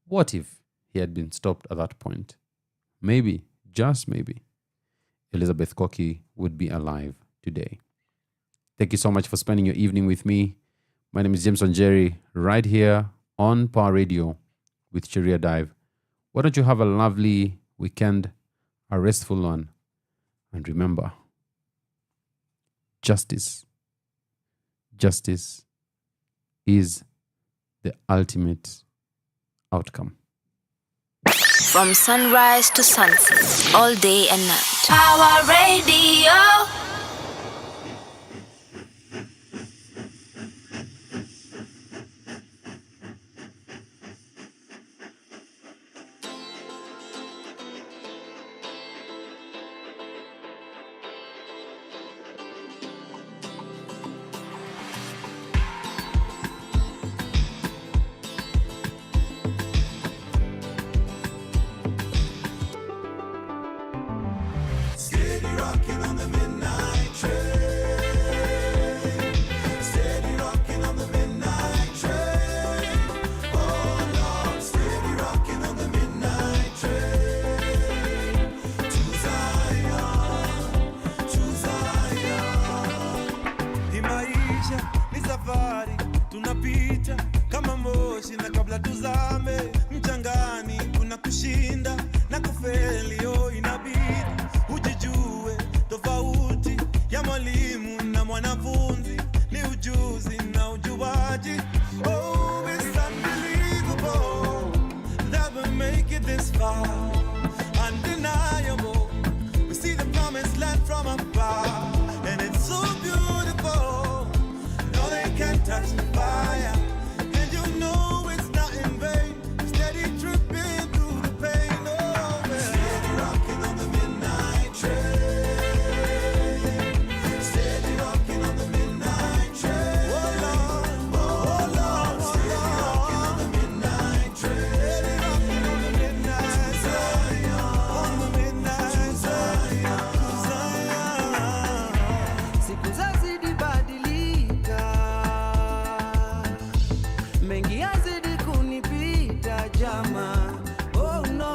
What if he had been stopped at that point? Maybe, just maybe, Elizabeth Koki would be alive today. Thank you so much for spending your evening with me. My name is James WaNjeri, right here on Power Radio with Sheria Dive. Why don't you have a lovely weekend, a restful one. And remember, justice is the ultimate outcome. From sunrise to sunset, all day and night. Power Radio. Tunapita kama moshi na kabla tuzame mchangani, kuna kushinda na kufeli. Inabidi ujijue tofauti ya mwalimu na mwanafunzi ni ujuzi na ujuaji. Oh, it's unbelievable that we make it this far. Undeniable, we see the promised land from afar, and it's so beautiful. No, they can't touch the fire, and you know it's not in vain. Steady tripping through the pain. Oh, man. Steady rocking on the midnight train. Steady rocking on the midnight train. Oh Lord, oh Lord, steady rocking on the midnight train. Steady rocking on the midnight train. On the midnight train. Siku zazidi badilika, mengi yazidi kunipita jama. Oh no,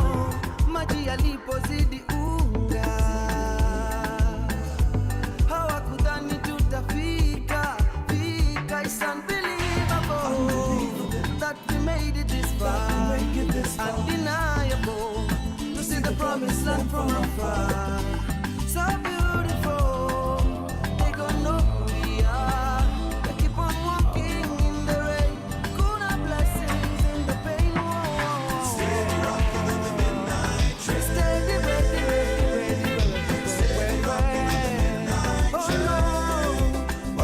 maji yalipozidi unga, hawakudhani tutafika. It's unbelievable that we made it this far. Undeniable to see the promised land from afar. So beautiful, they gon' know who we are. They keep on walking in the rain. Kuna blessings in the pain. Steady rocking on the midnight train. Steady, ready, ready, ready. Steady rocking on the midnight train. Oh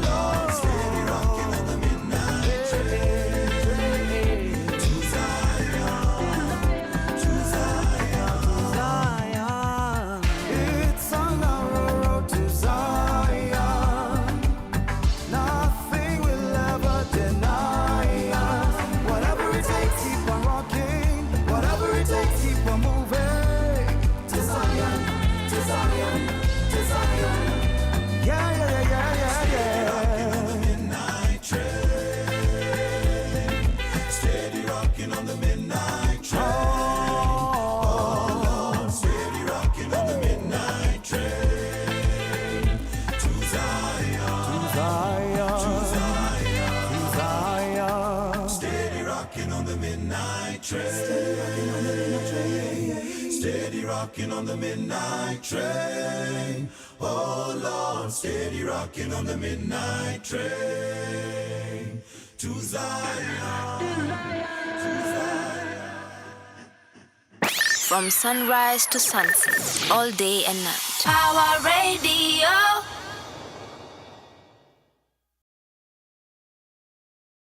Lord, steady rocking on the midnight train. To Zion, to Zion, to Zion. It's on our road to Zion. Nothing will ever deny us. Whatever it takes, keep on rocking. Whatever it takes, keep on moving. To Zion, to Zion, to Zion. Yeah, yeah, yeah, yeah, yeah, yeah. Steady rocking on the midnight train. Steady rocking on the midnight train. Oh Lord, steady rocking on the midnight train. To Zion, to Zion, to Zion, to Zion. Steady rocking on the midnight train. Steady rocking on the midnight train. Oh Lord, steady rocking on the midnight train. To Zion, to Zion. From sunrise to sunset, all day and night. Power Radio.